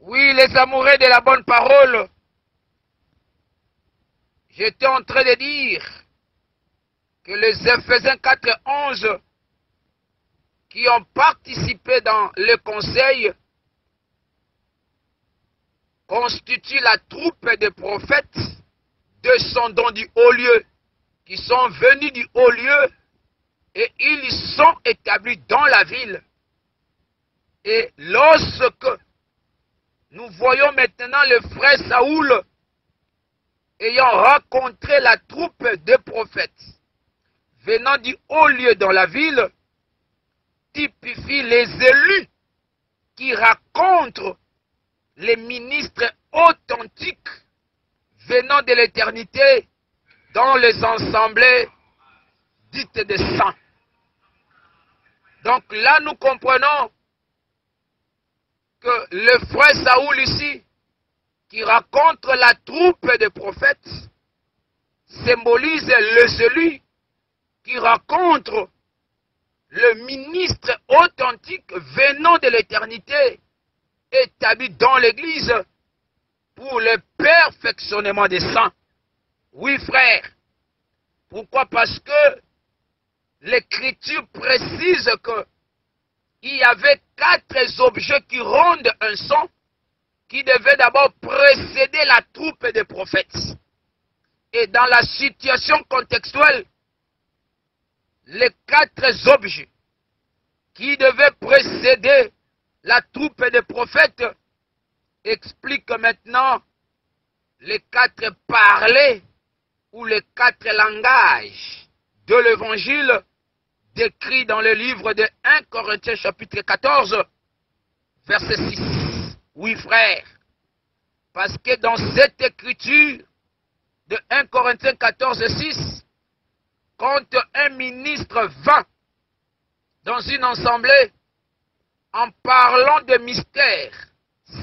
Oui, les amoureux de la bonne parole, j'étais en train de dire que les Éphésiens 4:11 qui ont participé dans le conseil constituent la troupe des prophètes descendant du haut lieu, qui sont venus du haut lieu et ils sont établis dans la ville. Et lorsque nous voyons maintenant le frère Saoul ayant rencontré la troupe de prophètes venant du haut lieu dans la ville, typifie les élus qui racontent les ministres authentiques venant de l'éternité dans les assemblées dites des saints. Donc là, nous comprenons que le frère Saoul ici, qui raconte la troupe des prophètes, symbolise les élus qui rencontrent le ministre authentique venant de l'éternité, établi dans l'Église pour le perfectionnement des saints. Oui, frère. Pourquoi? Parce que l'Écriture précise que il y avait 4 objets qui rendent un son qui devait d'abord précéder la troupe des prophètes. Et dans la situation contextuelle, les 4 objets qui devaient précéder la troupe des prophètes expliquent maintenant les 4 parlers ou les 4 langages de l'Évangile décrit dans le livre de 1 Corinthiens chapitre 14, verset 6. Oui, frère, parce que dans cette écriture de 1 Corinthiens 14, 6, quand un ministre va dans une assemblée en parlant de mystères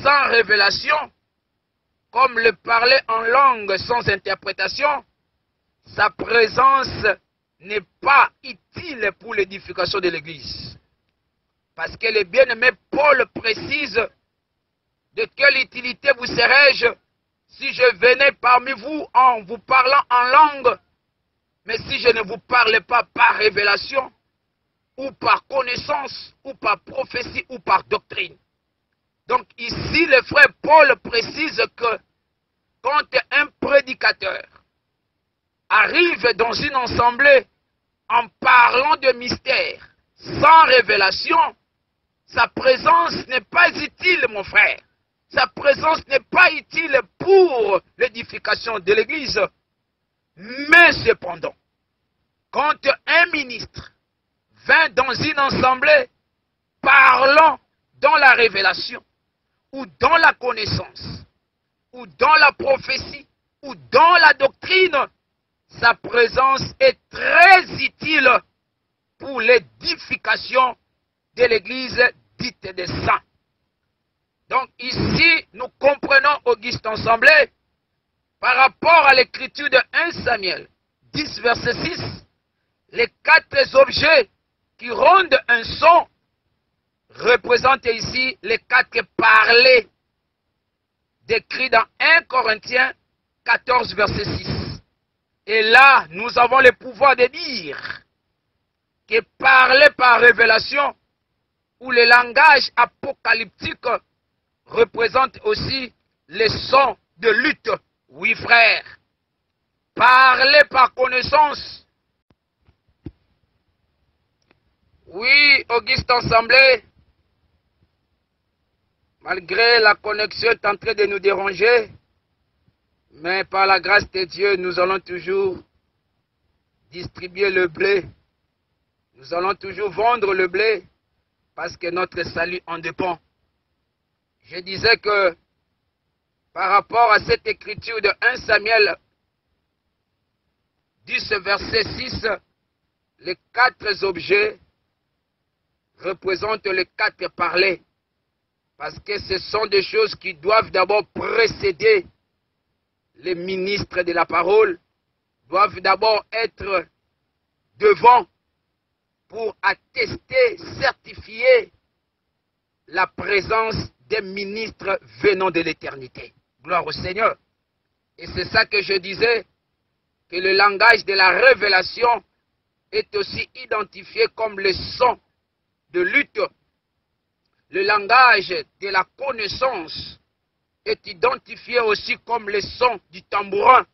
sans révélation, comme le parler en langue sans interprétation, sa présence n'est pas utile pour l'édification de l'Église. Parce que le bien-aimé Paul précise: de quelle utilité vous serais-je si je venais parmi vous en vous parlant en langue, mais si je ne vous parlais pas par révélation, ou par connaissance, ou par prophétie, ou par doctrine. Donc ici, le frère Paul précise que quand un prédicateur arrive dans une assemblée en parlant de mystère, sans révélation, sa présence n'est pas utile, mon frère. Sa présence n'est pas utile pour l'édification de l'Église. Mais cependant, quand un ministre vint dans une assemblée parlant dans la révélation, ou dans la connaissance, ou dans la prophétie, ou dans la doctrine, sa présence est très utile pour l'édification de l'Église dite des saints. Donc ici, nous comprenons, Auguste Ensemblé, par rapport à l'écriture de 1 Samuel 10, verset 6, les 4 objets qui rendent un son représentent ici les 4 parlers décrits dans 1 Corinthiens 14, verset 6. Et là, nous avons le pouvoir de dire que parler par révélation ou le langage apocalyptique représente aussi les sons de lutte. Oui, frère. Parler par connaissance. Oui, Auguste Ensemblé, malgré la connexion est en train de nous déranger, mais par la grâce de Dieu, nous allons toujours distribuer le blé. Nous allons toujours vendre le blé parce que notre salut en dépend. Je disais que par rapport à cette écriture de 1 Samuel 10, verset 6, les 4 objets représentent les 4 parlers. Parce que ce sont des choses qui doivent d'abord précéder les ministres de la parole, doivent d'abord être devant pour attester, certifier la présence des ministres venant de l'éternité. Gloire au Seigneur. Et c'est ça que je disais, que le langage de la révélation est aussi identifié comme le son de lutte. Le langage de la connaissance est identifié aussi comme le son du tambourin.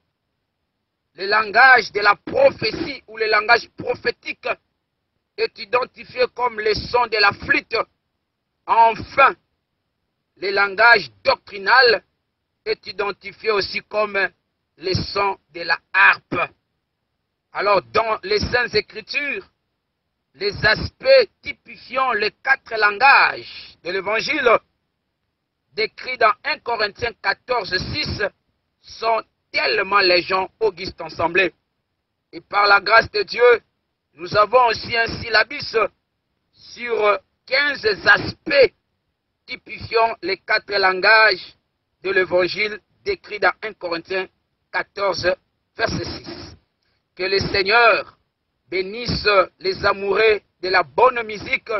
Le langage de la prophétie ou le langage prophétique est identifié comme le son de la flûte. Enfin, le langage doctrinal est identifié aussi comme le son de la harpe. Alors, dans les Saintes Écritures, les aspects typifiant les 4 langages de l'Évangile, décrits dans 1 Corinthiens 14, 6, sont tellement légion auguste ensemblés. Et par la grâce de Dieu, nous avons aussi un syllabus sur 15 aspects typifiant les 4 langages de l'Évangile décrits dans 1 Corinthiens 14, verset 6. Que le Seigneur bénisse les amoureux de la bonne musique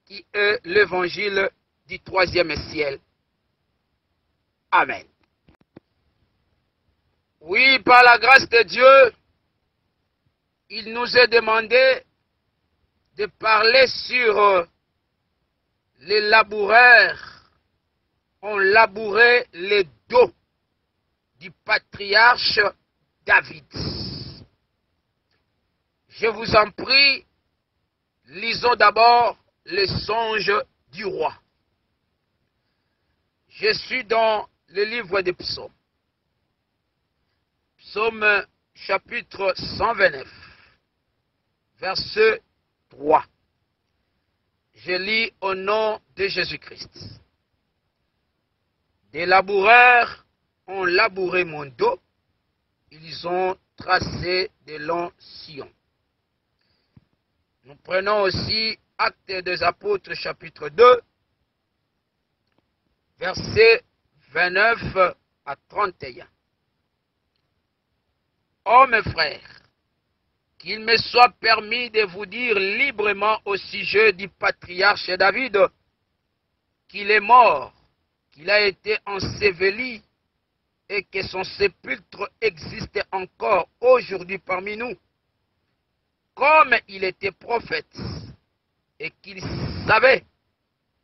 qui est l'Évangile du 3e ciel. Amen. Oui, par la grâce de Dieu, il nous est demandé de parler sur les laboureurs ont labouré les dos du patriarche David. Je vous en prie, lisons d'abord les songes du roi. Je suis dans le livre des psaumes. Psaume chapitre 129, verset 3. Je lis au nom de Jésus-Christ. Des laboureurs ont labouré mon dos, ils ont tracé de longs sillons. Nous prenons aussi Actes des Apôtres chapitre 2, versets 29 à 31. Oh mes frères, qu'il me soit permis de vous dire librement au sujet du patriarche David qu'il est mort, qu'il a été enseveli et que son sépulcre existe encore aujourd'hui parmi nous. Comme il était prophète et qu'il savait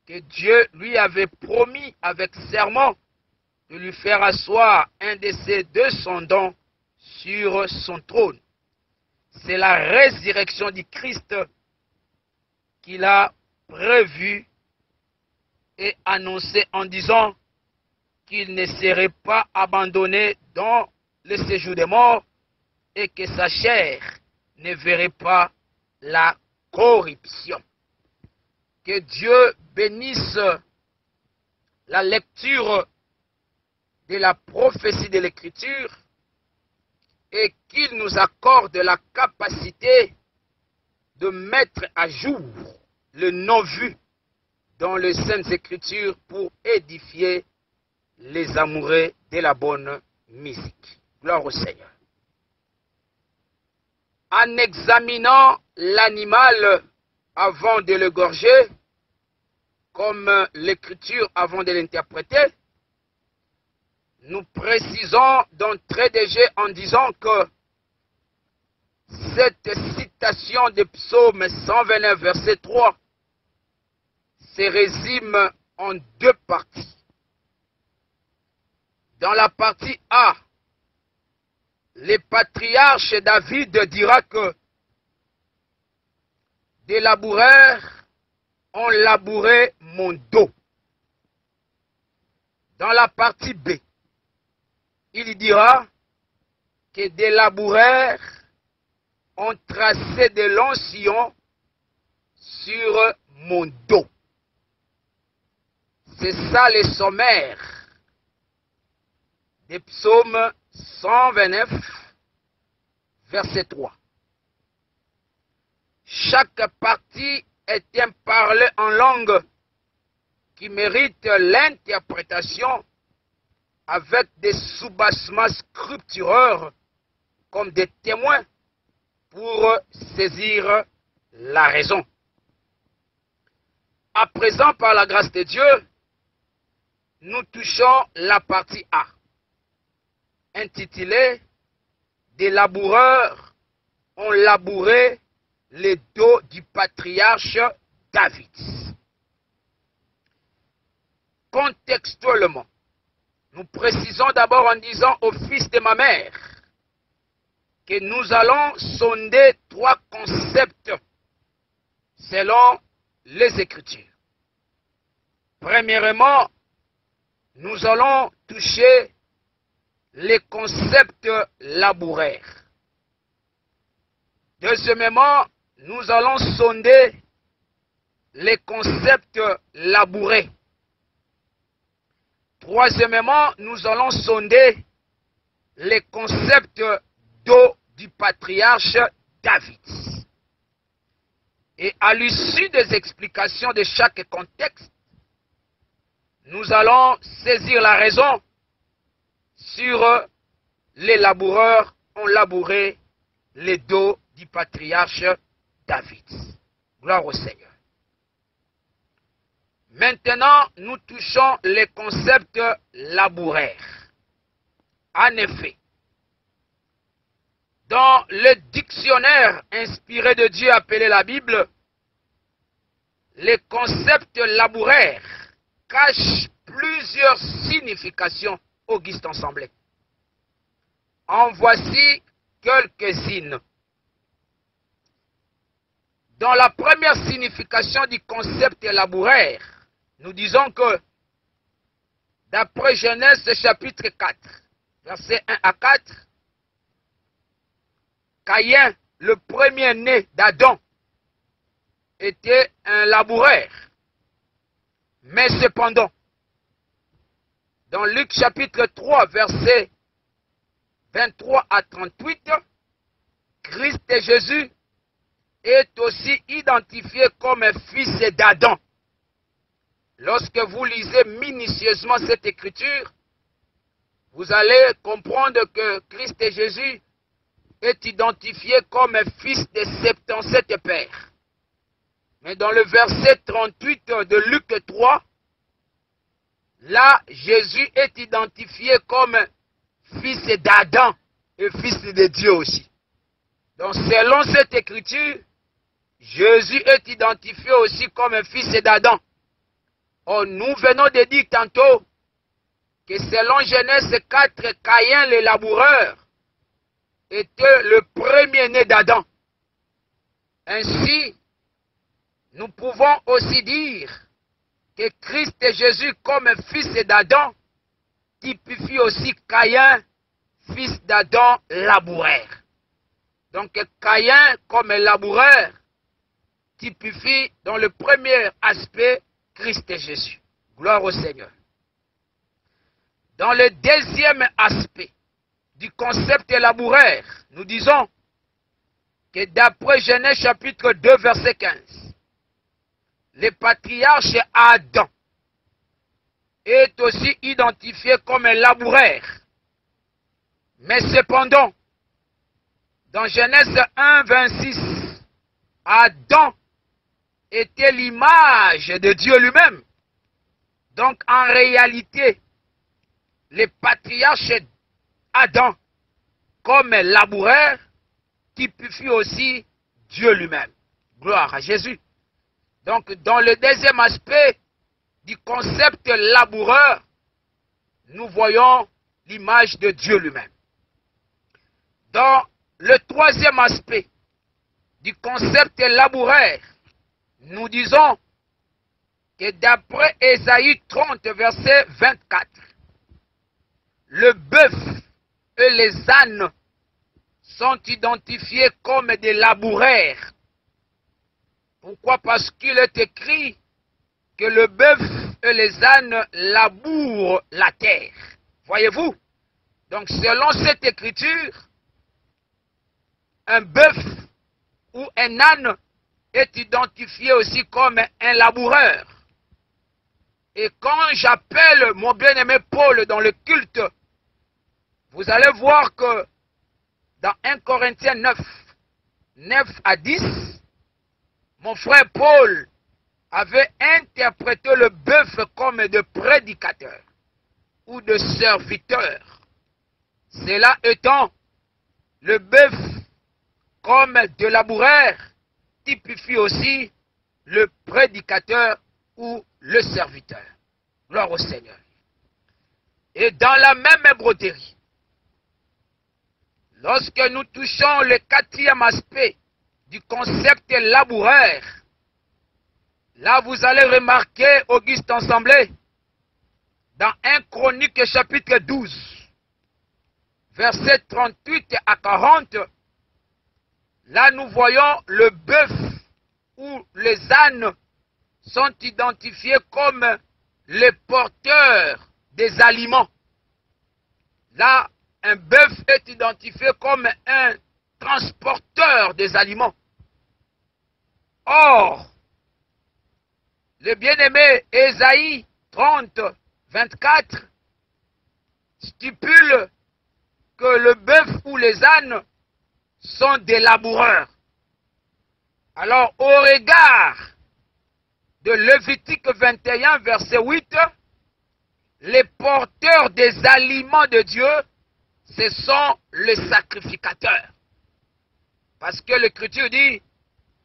que Dieu lui avait promis avec serment de lui faire asseoir un de ses descendants sur son trône. C'est la résurrection du Christ qu'il a prévue et annoncé en disant qu'il ne serait pas abandonné dans le séjour des morts et que sa chair ne verrait pas la corruption. Que Dieu bénisse la lecture de la prophétie de l'Écriture et qu'il nous accorde la capacité de mettre à jour le non-vu dans les Saintes Écritures pour édifier les amoureux de la bonne musique. Gloire au Seigneur. En examinant l'animal avant de le gorger, comme l'Écriture avant de l'interpréter, nous précisons d'entrée de jeu en disant que cette citation de Psaume 129, verset 3, se résume en 2 parties. Dans la partie A, le patriarche David dira que des laboureurs ont labouré mon dos. Dans la partie B, il dira que des laboureurs ont tracé de longs sillons sur mon dos. C'est ça le sommaire des psaumes 129, verset 3. Chaque partie est un parler en langue qui mérite l'interprétation avec des soubassements scriptureurs comme des témoins pour saisir la raison. À présent, par la grâce de Dieu, nous touchons la partie A, intitulée « Des laboureurs ont labouré les dos du patriarche David ». Contextuellement, nous précisons d'abord en disant au fils de ma mère que nous allons sonder 3 concepts selon les Écritures. Premièrement, nous allons toucher les concepts laboureurs. Deuxièmement, nous allons sonder les concepts labourés. Troisièmement, nous allons sonder les concepts d'eau du patriarche David. Et à l'issue des explications de chaque contexte, nous allons saisir la raison sur les laboureurs ont labouré les dos du patriarche David. Gloire au Seigneur. Maintenant, nous touchons les concepts laboureurs. En effet, dans le dictionnaire inspiré de Dieu appelé la Bible, les concepts laboureurs cachent plusieurs significations augustes ensemblées. En voici quelques-unes. Dans la première signification du concept laboureur, nous disons que, d'après Genèse chapitre 4, versets 1 à 4, Caïn, le premier-né d'Adam, était un laboureur. Mais cependant, dans Luc chapitre 3, versets 23 à 38, Christ et Jésus est aussi identifié comme un fils d'Adam. Lorsque vous lisez minutieusement cette écriture, vous allez comprendre que Christ et Jésus est identifié comme un fils de 77 pères. Mais dans le verset 38 de Luc 3, là, Jésus est identifié comme fils d'Adam et fils de Dieu aussi. Donc, selon cette écriture, Jésus est identifié aussi comme un fils d'Adam. Or, nous venons de dire tantôt que selon Genèse 4, Caïn, le laboureur, était le premier-né d'Adam. Ainsi, nous pouvons aussi dire que Christ et Jésus, comme fils d'Adam, typifient aussi Caïn, fils d'Adam, laboureur. Donc, Caïn, comme laboureur, typifie dans le premier aspect Christ et Jésus. Gloire au Seigneur. Dans le deuxième aspect du concept laboureur, nous disons que d'après Genèse chapitre 2, verset 15, le patriarche Adam est aussi identifié comme un laboureur. Mais cependant, dans Genèse 1, 26, Adam était l'image de Dieu lui-même. Donc en réalité, le patriarche Adam, comme laboureur, typifie aussi Dieu lui-même. Gloire à Jésus. Donc, dans le deuxième aspect du concept laboureur, nous voyons l'image de Dieu lui-même. Dans le troisième aspect du concept laboureur, nous disons que d'après Ésaïe 30, verset 24, le bœuf et les ânes sont identifiés comme des laboureurs. Pourquoi? Parce qu'il est écrit que le bœuf et les ânes labourent la terre. Voyez-vous? Donc, selon cette écriture, un bœuf ou un âne est identifié aussi comme un laboureur. Et quand j'appelle mon bien-aimé Paul dans le culte, vous allez voir que dans 1 Corinthiens 9, 9 à 10, mon frère Paul avait interprété le bœuf comme de prédicateur ou de serviteur. Cela étant, le bœuf comme de laboureur typifie aussi le prédicateur ou le serviteur. Gloire au Seigneur. Et dans la même broderie, lorsque nous touchons le quatrième aspect du concept laboureur, là vous allez remarquer, Auguste Ensemblé, dans 1 Chronique chapitre 12, versets 38 à 40, là nous voyons le bœuf ou les ânes sont identifiés comme les porteurs des aliments. Là, un bœuf est identifié comme un transporteur des aliments. Or, le bien-aimé Ésaïe 30, 24 stipule que le bœuf ou les ânes sont des laboureurs. Alors, au regard de Lévitique 21, verset 8, les porteurs des aliments de Dieu, ce sont les sacrificateurs. Parce que l'Écriture dit,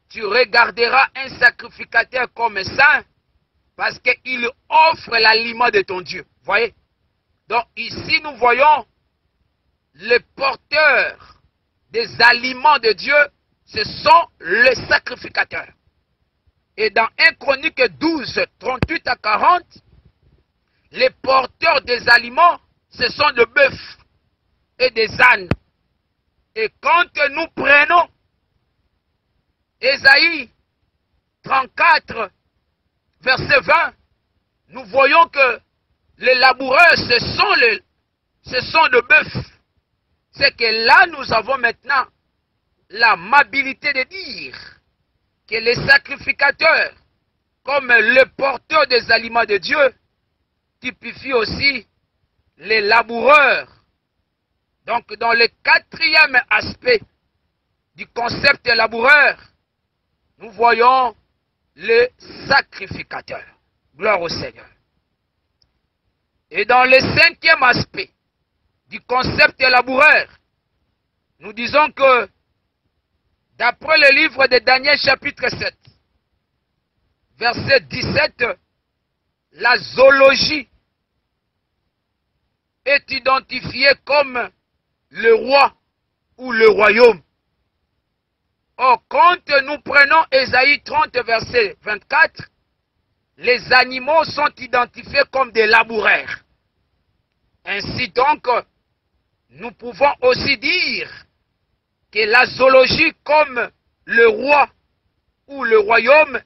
tu regarderas un sacrificateur comme saint, parce qu'il offre l'aliment de ton Dieu. Voyez? Donc ici nous voyons les porteurs des aliments de Dieu, ce sont les sacrificateurs. Et dans 1 Chronique 12, 38 à 40, les porteurs des aliments, ce sont des bœufs et des ânes. Et quand nous prenons Ésaïe 34, verset 20, nous voyons que les laboureurs, ce sont des bœufs. C'est que là, nous avons maintenant l'amabilité de dire que les sacrificateurs, comme les porteurs des aliments de Dieu, typifient aussi les laboureurs. Donc, dans le quatrième aspect du concept laboureur, nous voyons les sacrificateurs. Gloire au Seigneur. Et dans le cinquième aspect du concept laboureur, nous disons que d'après le livre de Daniel chapitre 7, verset 17, la zoologie est identifiée comme le roi ou le royaume. Or, quand nous prenons Ésaïe 30, verset 24, les animaux sont identifiés comme des laboureurs. Ainsi donc, nous pouvons aussi dire que la zoologie comme le roi ou le royaume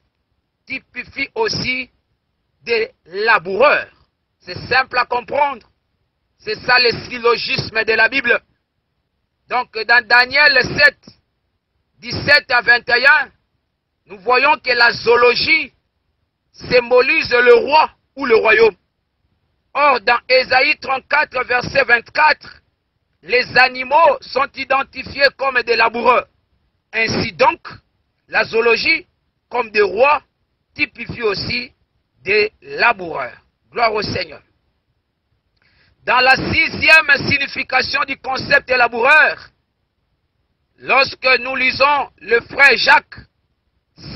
typifie aussi des laboureurs. C'est simple à comprendre. C'est ça le syllogisme de la Bible. Donc dans Daniel 7, 17 à 21, nous voyons que la zoologie symbolise le roi ou le royaume. Or, dans Ésaïe 34, verset 24, les animaux sont identifiés comme des laboureurs. Ainsi donc, la zoologie, comme des rois, typifie aussi des laboureurs. Gloire au Seigneur. Dans la sixième signification du concept laboureur, lorsque nous lisons le frère Jacques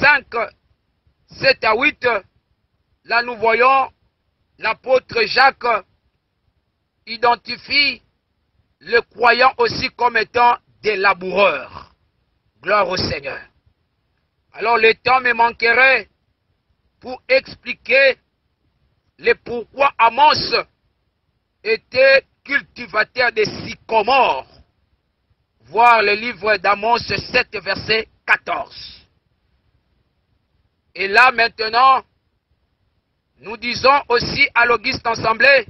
5, 7 à 8, là nous voyons l'apôtre Jacques identifie le croyant aussi comme étant des laboureurs. Gloire au Seigneur. Alors le temps me manquerait pour expliquer le pourquoi Amos était cultivateur de sycomores. Voir le livre d'Amos 7, verset 14. Et là maintenant, nous disons aussi à l'Auguste Ensemblée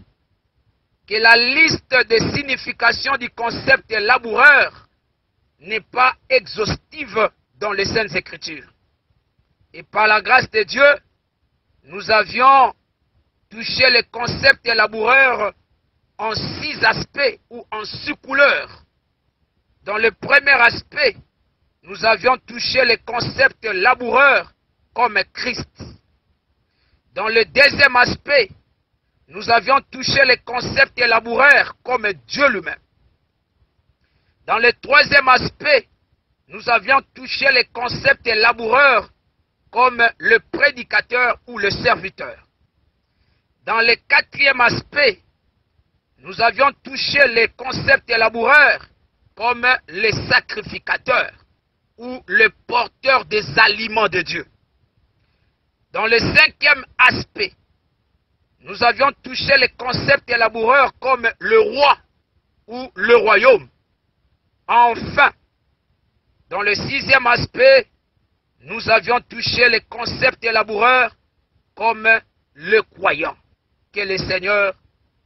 que la liste des significations du concept laboureur n'est pas exhaustive dans les Saintes Écritures. Et par la grâce de Dieu, nous avions touché le concept laboureur en 6 aspects ou en 6 couleurs. Dans le premier aspect, nous avions touché le concept laboureur comme Christ. Dans le deuxième aspect, nous avions touché les concepts élaborés comme Dieu lui-même. Dans le troisième aspect, nous avions touché les concepts élaborés comme le prédicateur ou le serviteur. Dans le quatrième aspect, nous avions touché les concepts élaborés comme les sacrificateurs ou le porteur des aliments de Dieu. Dans le cinquième aspect, nous avions touché les concepts élaborés comme le roi ou le royaume. Enfin, dans le sixième aspect, nous avions touché les concepts élaborés comme le croyant. Que le Seigneur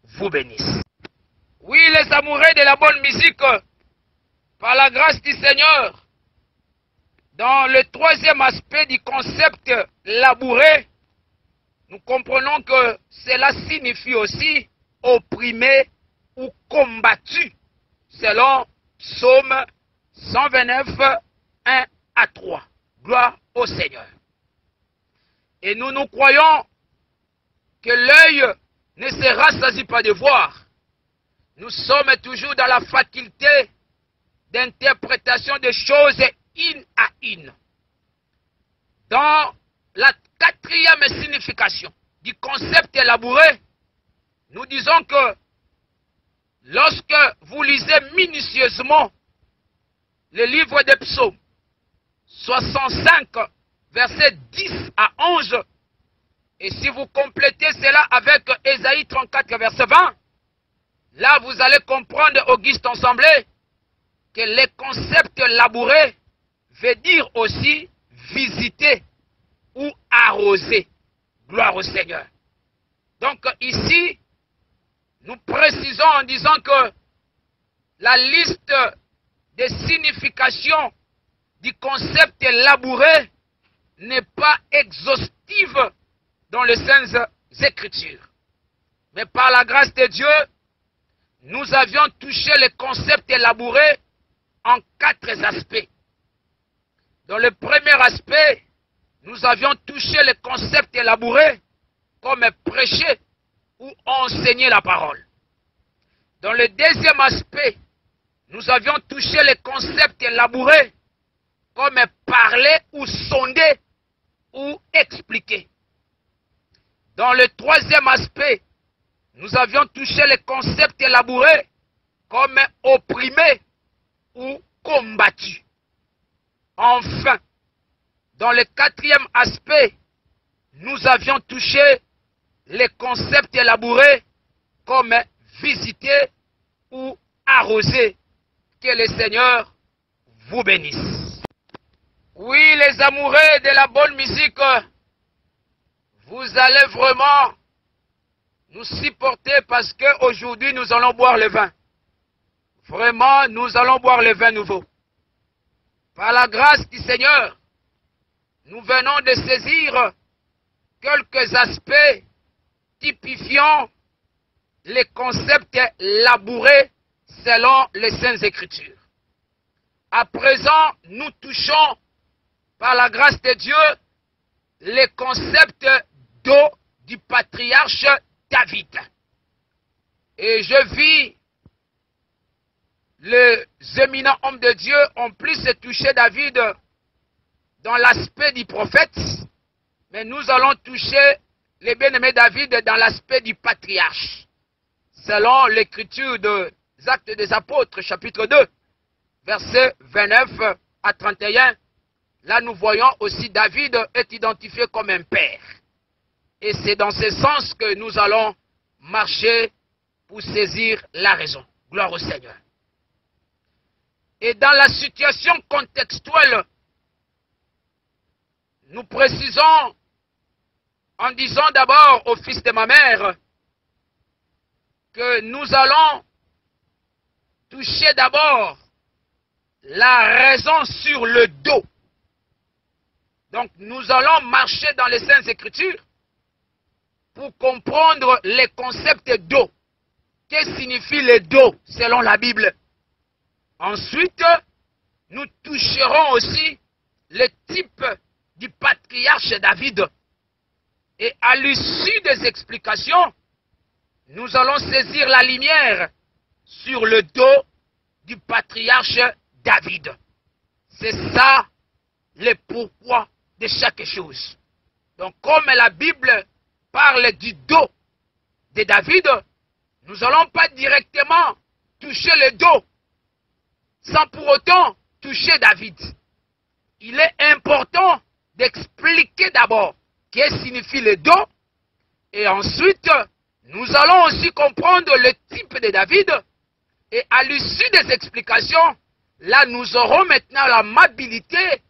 vous bénisse. Oui, les amoureux de la bonne musique, par la grâce du Seigneur, dans le troisième aspect du concept labouré, nous comprenons que cela signifie aussi opprimé ou combattu, selon Psaume 129, 1 à 3. Gloire au Seigneur. Et nous croyons que l'œil ne se rassasie pas de voir. Nous sommes toujours dans la faculté d'interprétation des choses une à une. Dans la quatrième signification du concept élaboré, nous disons que lorsque vous lisez minutieusement le livre des psaumes, 65, versets 10 à 11, et si vous complétez cela avec Ésaïe 34, verset 20, là vous allez comprendre, Auguste Ensemblé, que les concepts labourés veut dire aussi visiter ou arroser. Gloire au Seigneur. Donc ici, nous précisons en disant que la liste des significations du concept labouré n'est pas exhaustive dans les Saintes Écritures. Mais par la grâce de Dieu, nous avions touché les concepts élaborés en 4 aspects. Dans le premier aspect, nous avions touché les concepts élaborés comme prêcher ou enseigner la parole. Dans le deuxième aspect, nous avions touché les concepts élaborés comme parler ou sonder ou expliquer. Dans le troisième aspect, nous avions touché les concepts élaborés comme opprimé ou combattu. Enfin, dans le quatrième aspect, nous avions touché les concepts élaborés comme visiter ou arroser. Que le Seigneur vous bénisse. Oui, les amoureux de la bonne musique, vous allez vraiment nous supporter parce qu'aujourd'hui nous allons boire le vin. Vraiment, nous allons boire le vin nouveau. Par la grâce du Seigneur, nous venons de saisir quelques aspects typifiant les concepts labourés selon les Saintes Écritures. À présent, nous touchons, par la grâce de Dieu, les concepts d'eau du patriarche David. Et je vis les éminents hommes de Dieu ont plus touché David dans l'aspect du prophète, mais nous allons toucher les bien-aimés David dans l'aspect du patriarche. Selon l'écriture des Actes des Apôtres, chapitre 2, versets 29 à 31, là nous voyons aussi David est identifié comme un père. Et c'est dans ce sens que nous allons marcher pour saisir la raison. Gloire au Seigneur. Et dans la situation contextuelle, nous précisons en disant d'abord au fils de ma mère que nous allons toucher d'abord la raison sur le dos. Donc nous allons marcher dans les Saintes Écritures pour comprendre les concepts d'eau. Qu'est-ce que signifie le dos selon la Bible? Ensuite, nous toucherons aussi le type du patriarche David. Et à l'issue des explications, nous allons saisir la lumière sur le dos du patriarche David. C'est ça le pourquoi de chaque chose. Donc comme la Bible parle du dos de David, nous n'allons pas directement toucher le dos sans pour autant toucher David. Il est important d'expliquer d'abord ce que signifie le dos et ensuite nous allons aussi comprendre le type de David et à l'issue des explications, là nous aurons maintenant l'amabilité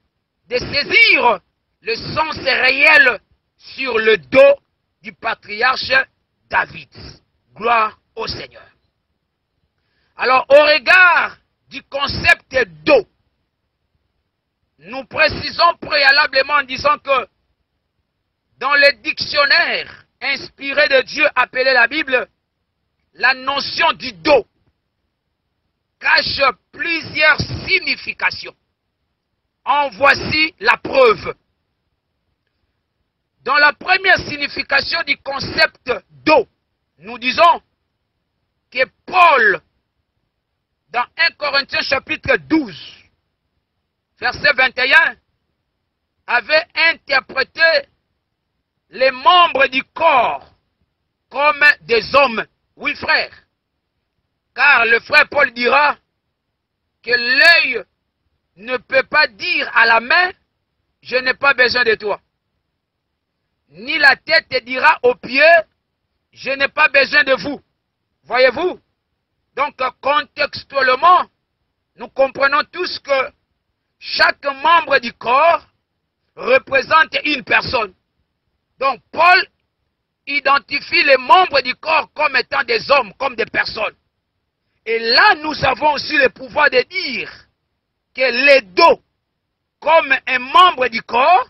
de saisir le sens réel sur le dos du patriarche David. Gloire au Seigneur. Alors, au regard du concept d'eau, nous précisons préalablement en disant que dans le dictionnaire inspiré de Dieu appelé la Bible, la notion du dos cache plusieurs significations. En voici la preuve. Dans la première signification du concept d'eau, nous disons que Paul, dans 1 Corinthiens chapitre 12, verset 21, avait interprété les membres du corps comme des hommes. Oui, frère. Car le frère Paul dira que l'œil ne peut pas dire à la main, je n'ai pas besoin de toi. Ni la tête dira aux pieds, je n'ai pas besoin de vous. Voyez-vous? Donc, contextuellement, nous comprenons tous que chaque membre du corps représente une personne. Donc, Paul identifie les membres du corps comme étant des hommes, comme des personnes. Et là, nous avons aussi le pouvoir de dire que les dos, comme un membre du corps,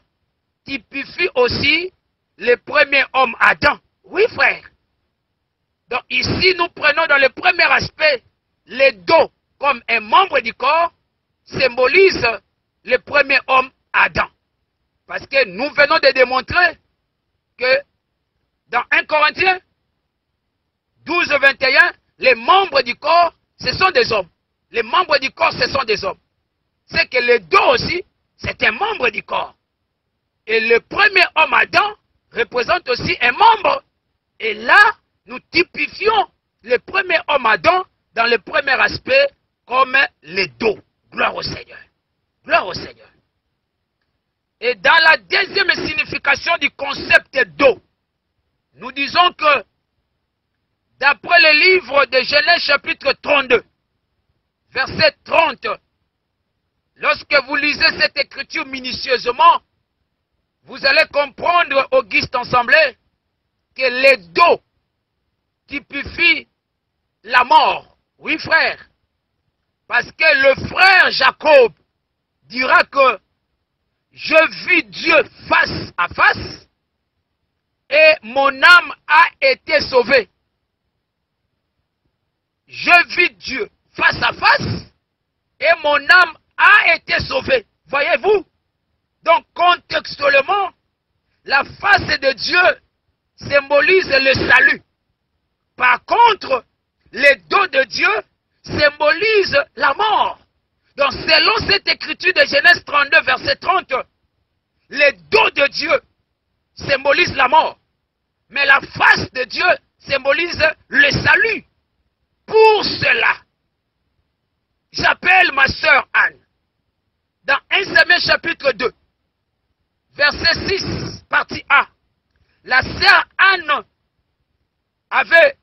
typifie aussi le premier homme Adam. Oui, frère. Donc ici, nous prenons dans le premier aspect, les dos comme un membre du corps symbolise le premier homme Adam. Parce que nous venons de démontrer que dans 1 Corinthiens 12, 21, les membres du corps, ce sont des hommes. Les membres du corps, ce sont des hommes. C'est que le dos aussi, c'est un membre du corps. Et le premier homme Adam représente aussi un membre. Et là, nous typifions le premier homme Adam dans le premier aspect comme le dos. Gloire au Seigneur. Gloire au Seigneur. Et dans la deuxième signification du concept d'eau, nous disons que d'après le livre de Genèse chapitre 32, verset 30, lorsque vous lisez cette écriture minutieusement, vous allez comprendre, Auguste Ensemblé, que les dos typifient la mort. Oui, frère. Parce que le frère Jacob dira que je vis Dieu face à face et mon âme a été sauvée. Je vis Dieu face à face et mon âme a été sauvée. Voyez-vous? Donc, contextuellement, la face de Dieu symbolise le salut. Par contre, le dos de Dieu symbolise la mort. Donc, selon cette écriture de Genèse 32, verset 30, le dos de Dieu symbolise la mort. Mais la face de Dieu symbolise le salut. Pour cela, j'appelle ma sœur Anne, dans 1 Samuel chapitre 2, verset 6, partie A. La sœur Anne avait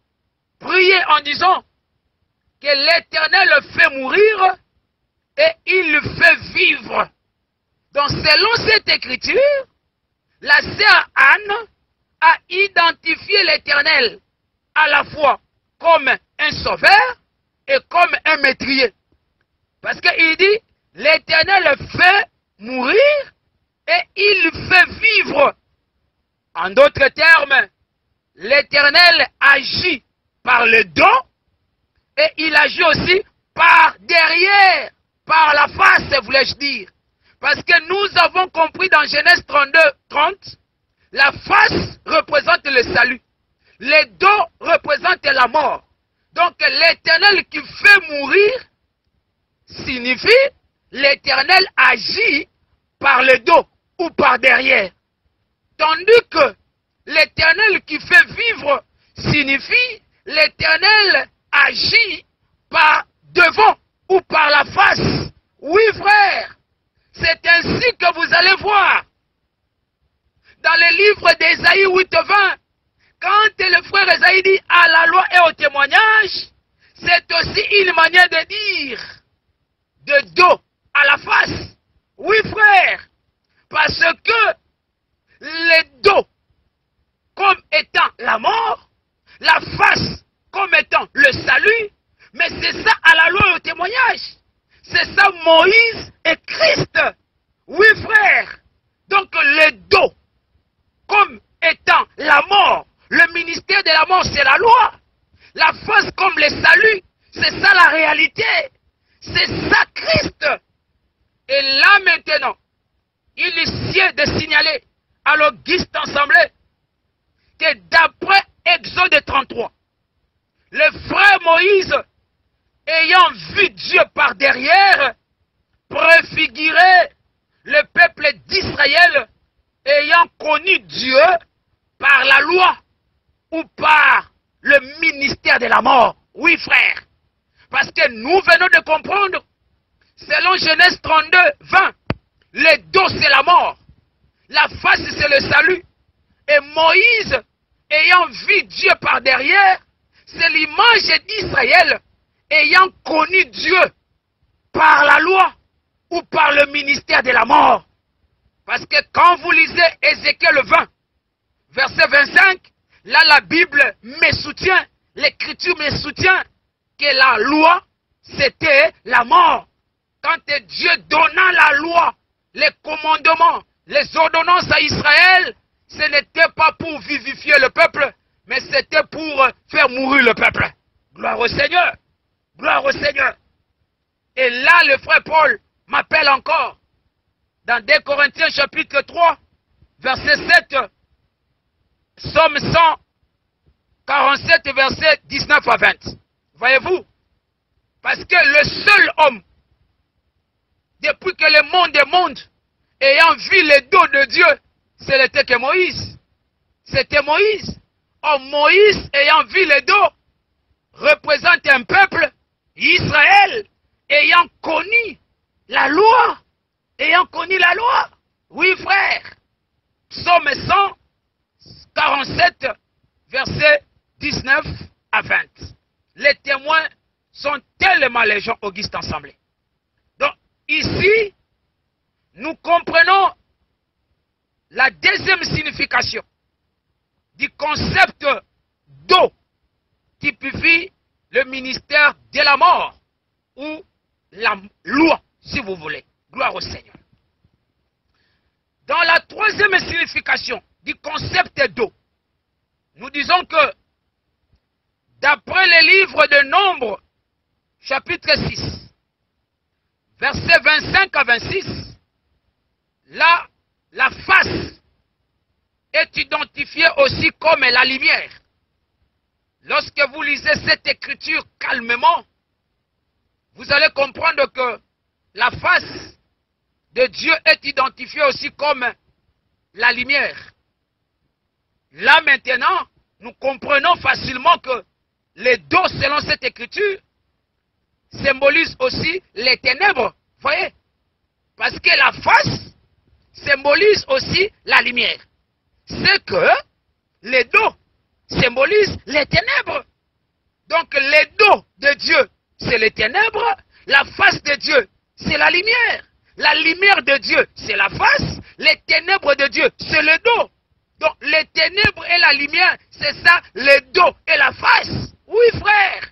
prié en disant que l'Éternel le fait mourir et il le fait vivre. Donc, selon cette écriture, la sœur Anne a identifié l'Éternel à la fois comme un sauveur et comme un maîtrier. Parce qu'il dit, l'Éternel le fait mourir et il le fait vivre. En d'autres termes, l'Éternel agit par le dos et il agit aussi par derrière, par la face, voulais-je dire. Parce que nous avons compris dans Genèse 32, 30, La face représente le salut. Les dos représentent la mort. Donc l'Éternel qui fait mourir signifie l'Éternel agit par le dos ou par derrière. Tandis que l'Éternel qui fait vivre signifie l'Éternel agit par devant ou par la face. Oui, frère, c'est ainsi que vous allez voir. Dans le livre d'Ésaïe 8:20, quand le frère Ésaïe dit à la loi et au témoignage, c'est aussi une manière de dire de dos à la face. Oui, frère, parce que le dos comme étant la mort, la face comme étant le salut, mais c'est ça à la loi et au témoignage. C'est ça Moïse et Christ. Oui, frère. Donc le dos comme étant la mort, le ministère de la mort, c'est la loi. La face comme le salut, c'est ça la réalité. C'est ça Christ. Et là maintenant, il est de signaler à l'Auguste Assemblée que d'après Exode 33, le frère Moïse, ayant vu Dieu par derrière, préfigurait le peuple d'Israël ayant connu Dieu par la loi ou par le ministère de la mort. Oui, frère. Parce que nous venons de comprendre, selon Genèse 32, 20, le dos c'est la mort, la face c'est le salut. Et Moïse, ayant vu Dieu par derrière, c'est l'image d'Israël ayant connu Dieu par la loi ou par le ministère de la mort. Parce que quand vous lisez Ézéchiel 20, verset 25, là la Bible me soutient, l'Écriture me soutient que la loi, c'était la mort. Quand Dieu donna la loi, les commandements, les ordonnances à Israël, ce n'était pas pour vivifier le peuple, mais c'était pour faire mourir le peuple. Gloire au Seigneur. Gloire au Seigneur. Et là, le frère Paul m'appelle encore. Dans 2 Corinthiens chapitre 3, verset 7, Psaume 147, verset 19 à 20. Voyez-vous? Parce que le seul homme, depuis que le monde est monde, ayant vu le dos de Dieu, c'était que Moïse. C'était Moïse. Or, Moïse, ayant vu le dos, représente un peuple, Israël, ayant connu la loi. Ayant connu la loi. Oui, frère. Psaume 147, verset 19 à 20. Les témoins sont tellement les gens Auguste Assemblée. Donc, ici, nous comprenons la deuxième signification du concept d'eau typifie le ministère de la mort ou la loi, si vous voulez. Gloire au Seigneur. Dans la troisième signification du concept d'eau, nous disons que d'après le livre de Nombres, chapitre 6, versets 25 à 26, là, la face est identifiée aussi comme la lumière. Lorsque vous lisez cette écriture calmement, vous allez comprendre que la face de Dieu est identifiée aussi comme la lumière. Là maintenant, nous comprenons facilement que les dos, selon cette écriture, symbolisent aussi les ténèbres. Voyez? Parce que la face symbolise aussi la lumière. C'est que les dos symbolisent les ténèbres. Donc les dos de Dieu, c'est les ténèbres. La face de Dieu, c'est la lumière. La lumière de Dieu, c'est la face. Les ténèbres de Dieu, c'est le dos. Donc les ténèbres et la lumière, c'est ça, le dos et la face. Oui, frère.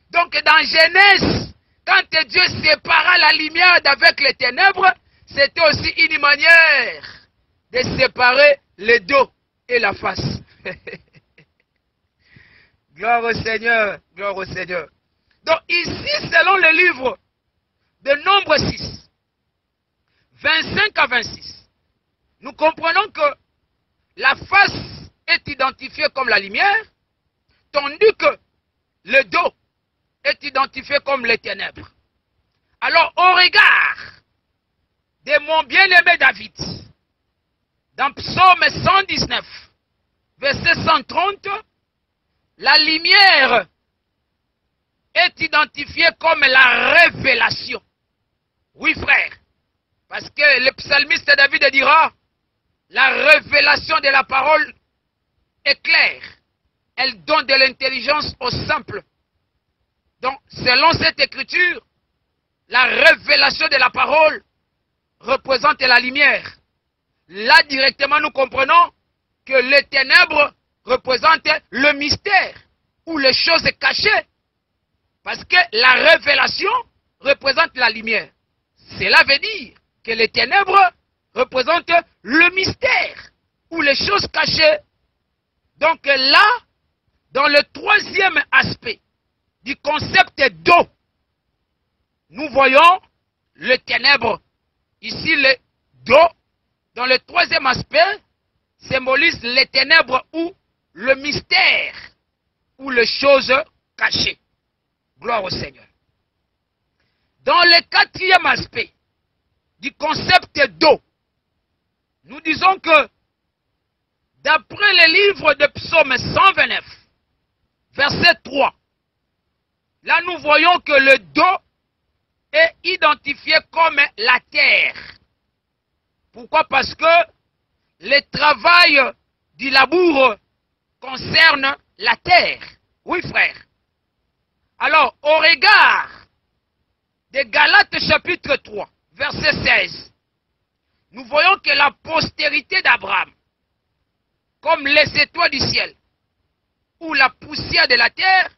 Donc dans Genèse, quand Dieu sépara la lumière d'avec les ténèbres, c'était aussi une manière de séparer le dos et la face. Gloire au Seigneur, gloire au Seigneur. Donc ici, selon le livre de Nombre 6, 25 à 26, nous comprenons que la face est identifiée comme la lumière, tandis que le dos est identifié comme les ténèbres. Alors, au regard de mon bien-aimé David, dans Psaume 119, verset 130, la lumière est identifiée comme la révélation. Oui, frère, parce que le psalmiste David dira, la révélation de la parole est claire. Elle donne de l'intelligence aux simples. Donc, selon cette écriture, la révélation de la parole représente la lumière. Là, directement, nous comprenons que les ténèbres représentent le mystère ou les choses cachées. Parce que la révélation représente la lumière. Cela veut dire que les ténèbres représentent le mystère ou les choses cachées. Donc là, dans le troisième aspect du concept d'eau, nous voyons le ténèbre. Ici, le d'eau, dans le troisième aspect, symbolise les ténèbres ou le mystère ou les choses cachées. Gloire au Seigneur. Dans le quatrième aspect du concept d'eau, nous disons que d'après le livre de Psaume 129, verset 3, là nous voyons que le dos est identifié comme la terre. Pourquoi? Parce que le travail du labour concerne la terre. Oui, frère. Alors, au regard de Galates chapitre 3, verset 16, nous voyons que la postérité d'Abraham, comme les étoiles du ciel, ou la poussière de la terre,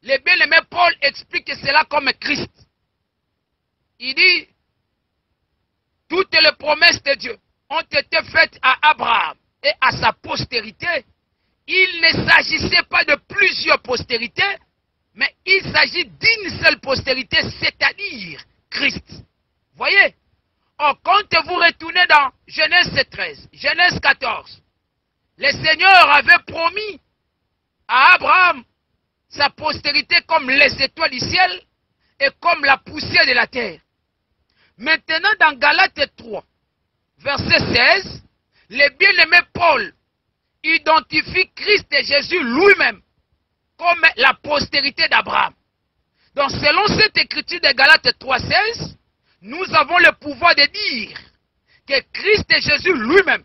le bien-aimé Paul explique cela comme Christ. Il dit, toutes les promesses de Dieu ont été faites à Abraham et à sa postérité. Il ne s'agissait pas de plusieurs postérités, mais il s'agit d'une seule postérité, c'est-à-dire Christ. Voyez? Or, quand vous retournez dans Genèse 13, Genèse 14, le Seigneur avait promis à Abraham sa postérité comme les étoiles du ciel et comme la poussière de la terre. Maintenant, dans Galates 3, verset 16, le bien-aimé Paul identifie Christ et Jésus lui-même comme la postérité d'Abraham. Donc, selon cette écriture de Galates 3, 16, nous avons le pouvoir de dire que Christ et Jésus lui-même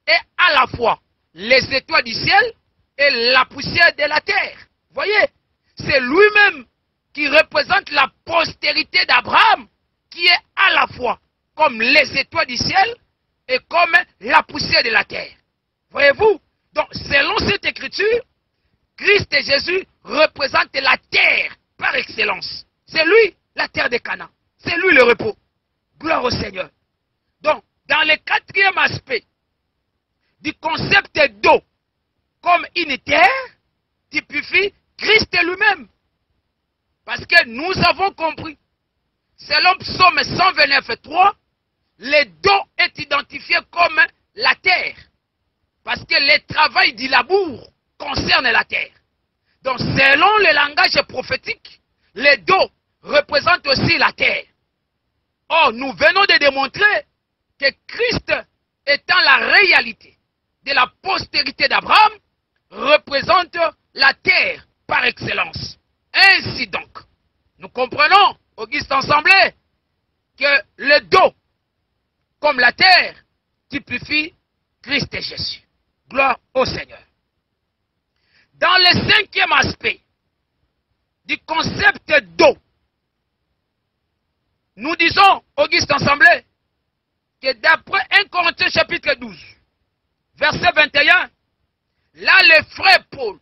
est à la fois les étoiles du ciel et la poussière de la terre. Voyez, c'est lui-même qui représente la postérité d'Abraham, qui est à la fois comme les étoiles du ciel et comme la poussière de la terre. Voyez-vous? Donc, selon cette écriture, Christ et Jésus représentent la terre par excellence. C'est lui, la terre de Canaan. C'est lui le repos. Gloire au Seigneur. Donc, dans le quatrième aspect du concept d'eau comme une terre, typifie Christ lui-même. Parce que nous avons compris, selon Psaume 129, 3, le dos est identifié comme la terre. Parce que le travail du labour concerne la terre. Donc, selon le langage prophétique, le dos représente aussi la terre. Or, nous venons de démontrer que Christ, étant la réalité de la postérité d'Abraham, représente la terre par excellence. Ainsi donc, nous comprenons, Auguste Ensemblé, que le dos, comme la terre, typifie Christ et Jésus. Gloire au Seigneur. Dans le cinquième aspect du concept d'eau, nous disons, Auguste Ensemblé, que d'après 1 Corinthiens chapitre 12, verset 21, là le frère Paul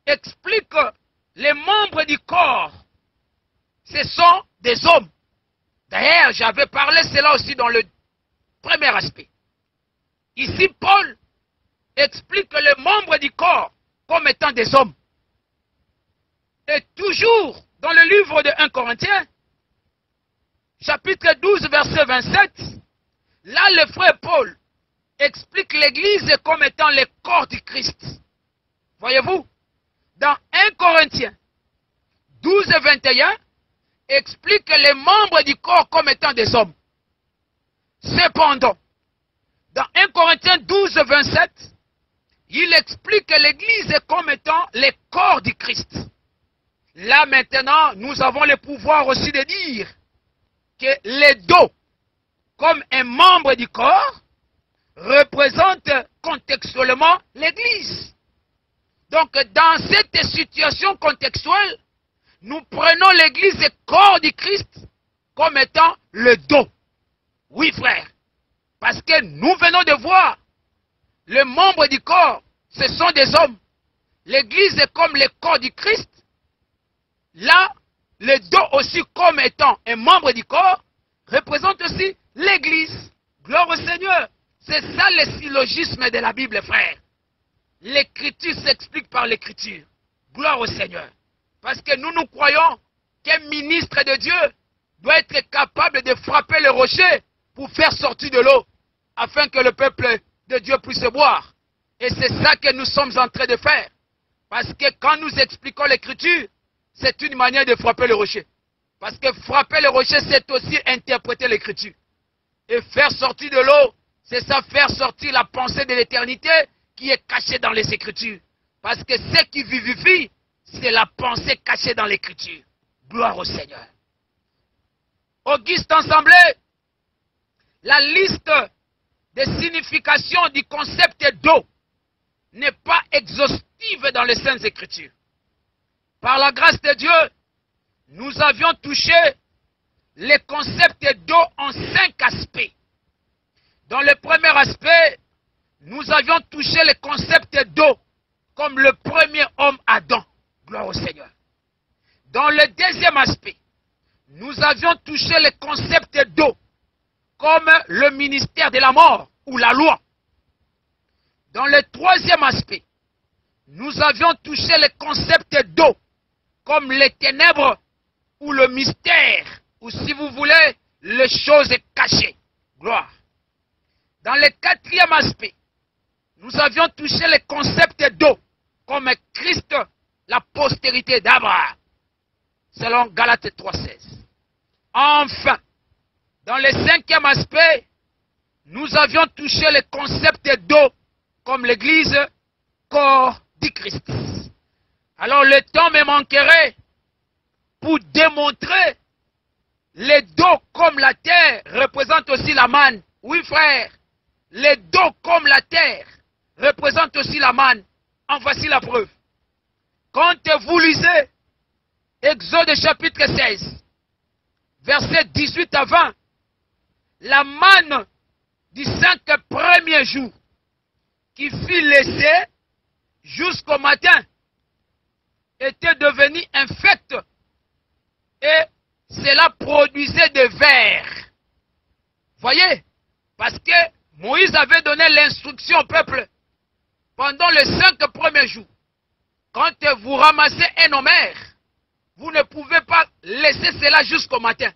explique que les membres du corps, ce sont des hommes. D'ailleurs, j'avais parlé cela aussi dans le premier aspect. Ici, Paul explique les membres du corps comme étant des hommes. Et toujours dans le livre de 1 Corinthiens, chapitre 12, verset 27, là le frère Paul explique l'Église comme étant le corps du Christ. Voyez-vous, dans 1 Corinthiens 12 et 21, explique les membres du corps comme étant des hommes. Cependant, dans 1 Corinthiens 12 et 27, il explique l'Église comme étant le corps du Christ. Là maintenant, nous avons le pouvoir aussi de dire que les dos, comme un membre du corps, représente contextuellement l'Église. Donc, dans cette situation contextuelle, nous prenons l'Église et corps du Christ comme étant le dos. Oui, frère. Parce que nous venons de voir, les membres du corps, ce sont des hommes. L'Église est comme le corps du Christ. Là, le dos aussi comme étant un membre du corps, représente aussi l'Église. Gloire au Seigneur. C'est ça le syllogisme de la Bible, frère. L'Écriture s'explique par l'Écriture. Gloire au Seigneur. Parce que nous croyons qu'un ministre de Dieu doit être capable de frapper le rocher pour faire sortir de l'eau, afin que le peuple de Dieu puisse boire. Et c'est ça que nous sommes en train de faire. Parce que quand nous expliquons l'Écriture, c'est une manière de frapper le rocher. Parce que frapper le rocher, c'est aussi interpréter l'Écriture. Et faire sortir de l'eau, c'est ça, faire sortir la pensée de l'éternité qui est cachée dans les Écritures. Parce que ce qui vivifie, c'est la pensée cachée dans l'Écriture. Gloire au Seigneur. Auguste Ensemblé, la liste des significations du concept d'eau n'est pas exhaustive dans les Saintes Écritures. Par la grâce de Dieu, nous avions touché les concepts d'eau en 5 aspects. Dans le premier aspect, nous avions touché le concept d'eau comme le premier homme Adam. Gloire au Seigneur. Dans le deuxième aspect, nous avions touché le concept d'eau comme le ministère de la mort ou la loi. Dans le troisième aspect, nous avions touché le concept d'eau comme les ténèbres ou le mystère, ou si vous voulez, les choses cachées. Gloire. Dans le quatrième aspect, nous avions touché le concept d'eau comme Christ, la postérité d'Abraham, selon Galates 3,16. Enfin, dans le cinquième aspect, nous avions touché le concept d'eau comme l'Église, corps du Christ. Alors le temps me manquerait pour démontrer les dos comme la terre représente aussi la manne. Oui frère, les dos comme la terre représente aussi la manne. En voici la preuve. Quand vous lisez Exode chapitre 16, versets 18 à 20, la manne du 5 premiers jours qui fut laissée jusqu'au matin était devenue infecte et cela produisait des vers. Voyez, parce que Moïse avait donné l'instruction au peuple pendant les 5 premiers jours. Quand vous ramassez un homère, vous ne pouvez pas laisser cela jusqu'au matin.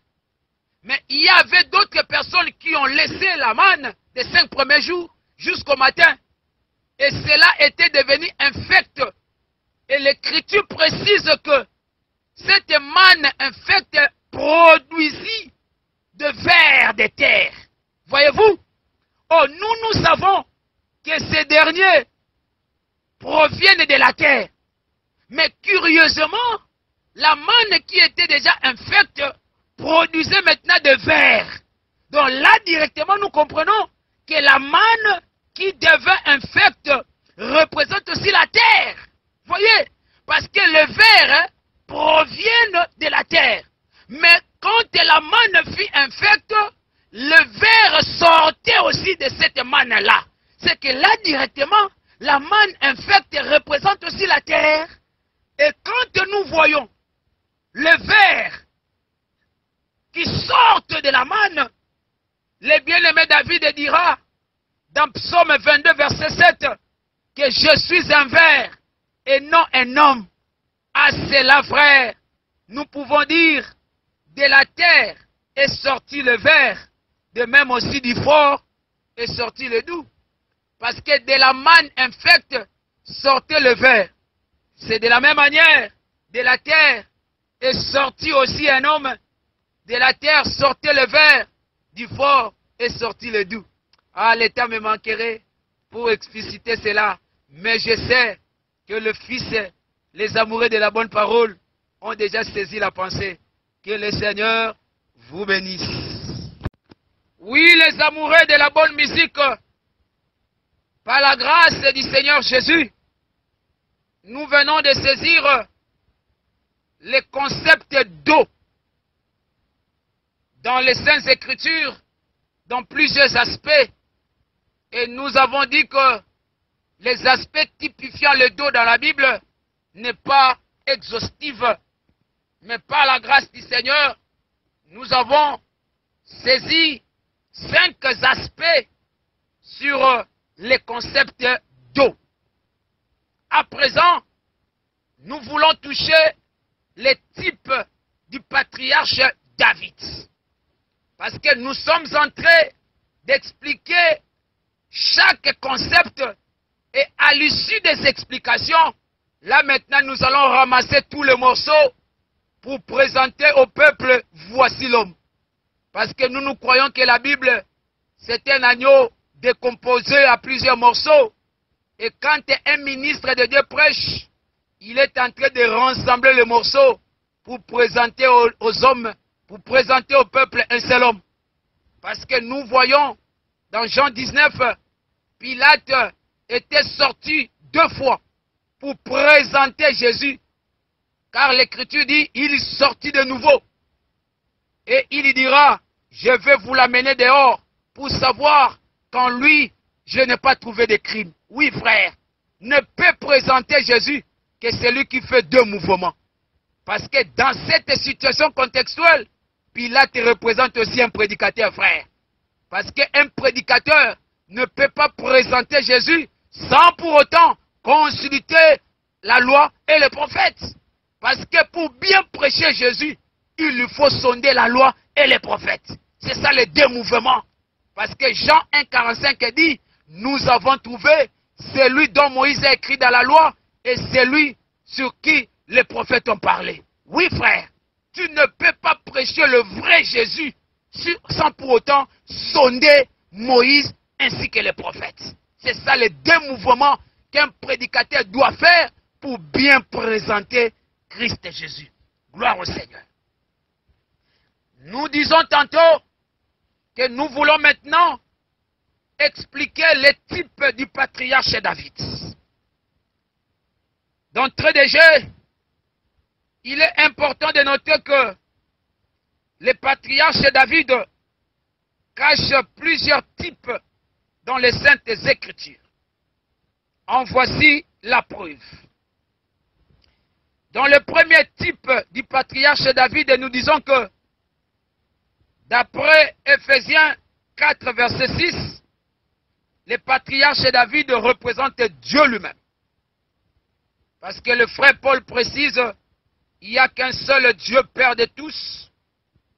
Mais il y avait d'autres personnes qui ont laissé la manne des 5 premiers jours jusqu'au matin. Et cela était devenu infect. Et l'Écriture précise que cette manne infecte produisit de vers de terre. Voyez-vous? Oh, nous savons que ces derniers proviennent de la terre. Mais curieusement, la manne qui était déjà infecte produisait maintenant de vers. Donc là, directement, nous comprenons que la manne qui devint infecte représente aussi la terre. Voyez? Parce que les vers proviennent de la terre. Mais quand la manne fut infecte, le ver sortait aussi de cette manne-là. C'est que là, directement, la manne infecte représente aussi la terre. Et quand nous voyons le ver qui sortent de la manne, le bien-aimé David dira dans Psaume 22, verset 7, que je suis un ver et non un homme. À cela, frère, nous pouvons dire, de la terre est sorti le ver, de même aussi du fort est sorti le doux. Parce que de la manne infecte sortait le ver. C'est de la même manière, de la terre est sorti aussi un homme. De la terre sortait le ver, du fort est sorti le doux. Ah, le temps me manquerait pour expliciter cela. Mais je sais que le Fils, les amoureux de la bonne parole, ont déjà saisi la pensée. Que le Seigneur vous bénisse. Oui, les amoureux de la bonne musique, par la grâce du Seigneur Jésus, nous venons de saisir les concepts d'eau dans les Saintes Écritures, dans plusieurs aspects. Et nous avons dit que les aspects typifiant le dos dans la Bible n'est pas exhaustif. Mais par la grâce du Seigneur, nous avons saisi 5 aspects sur les concepts d'eau. À présent, nous voulons toucher les types du patriarche David. Parce que nous sommes en train d'expliquer chaque concept et à l'issue des explications, là maintenant nous allons ramasser tous les morceaux pour présenter au peuple, voici l'homme. Parce que nous croyons que la Bible, c'est un agneau décomposé à plusieurs morceaux. Et quand un ministre de Dieu prêche, il est en train de rassembler les morceaux pour présenter aux hommes, pour présenter au peuple un seul homme. Parce que nous voyons dans Jean 19, Pilate était sorti 2 fois pour présenter Jésus. Car l'Écriture dit, il sortit de nouveau. Et il dira, je vais vous l'amener dehors pour savoir qu'en lui, je n'ai pas trouvé de crime. Oui, frère, ne peut présenter Jésus que celui qui fait 2 mouvements. Parce que dans cette situation contextuelle, Pilate représente aussi un prédicateur, frère. Parce qu'un prédicateur ne peut pas présenter Jésus sans pour autant consulter la loi et les prophètes. Parce que pour bien prêcher Jésus, il lui faut sonder la loi et les prophètes. C'est ça les 2 mouvements. Parce que Jean 1,45 dit, nous avons trouvé celui dont Moïse a écrit dans la loi et celui sur qui les prophètes ont parlé. Oui, frère, tu ne peux pas prêcher le vrai Jésus sans pour autant sonder Moïse ainsi que les prophètes. C'est ça les 2 mouvements qu'un prédicateur doit faire pour bien présenter Christ Jésus. Gloire au Seigneur. Nous disons tantôt que nous voulons maintenant expliquer les types du patriarche David. D'entrée de jeu, il est important de noter que le patriarche David cache plusieurs types dans les Saintes Écritures. En voici la preuve. Dans le premier type du patriarche David, nous disons que, d'après Éphésiens 4, verset 6, le patriarche David représente Dieu lui-même. Parce que le frère Paul précise, il n'y a qu'un seul Dieu, Père de tous,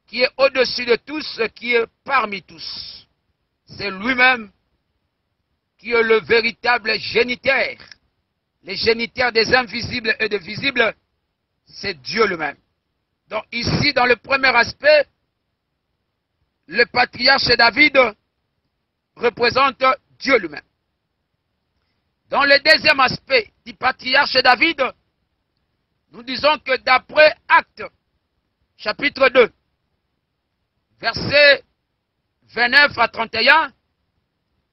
qui est au-dessus de tous, qui est parmi tous. C'est lui-même qui est le véritable géniteur. Le géniteur des invisibles et des visibles, c'est Dieu lui-même. Donc ici, dans le premier aspect, le patriarche David représente Dieu lui-même. Dans le deuxième aspect du patriarche David, nous disons que d'après Actes, chapitre 2, versets 29 à 31,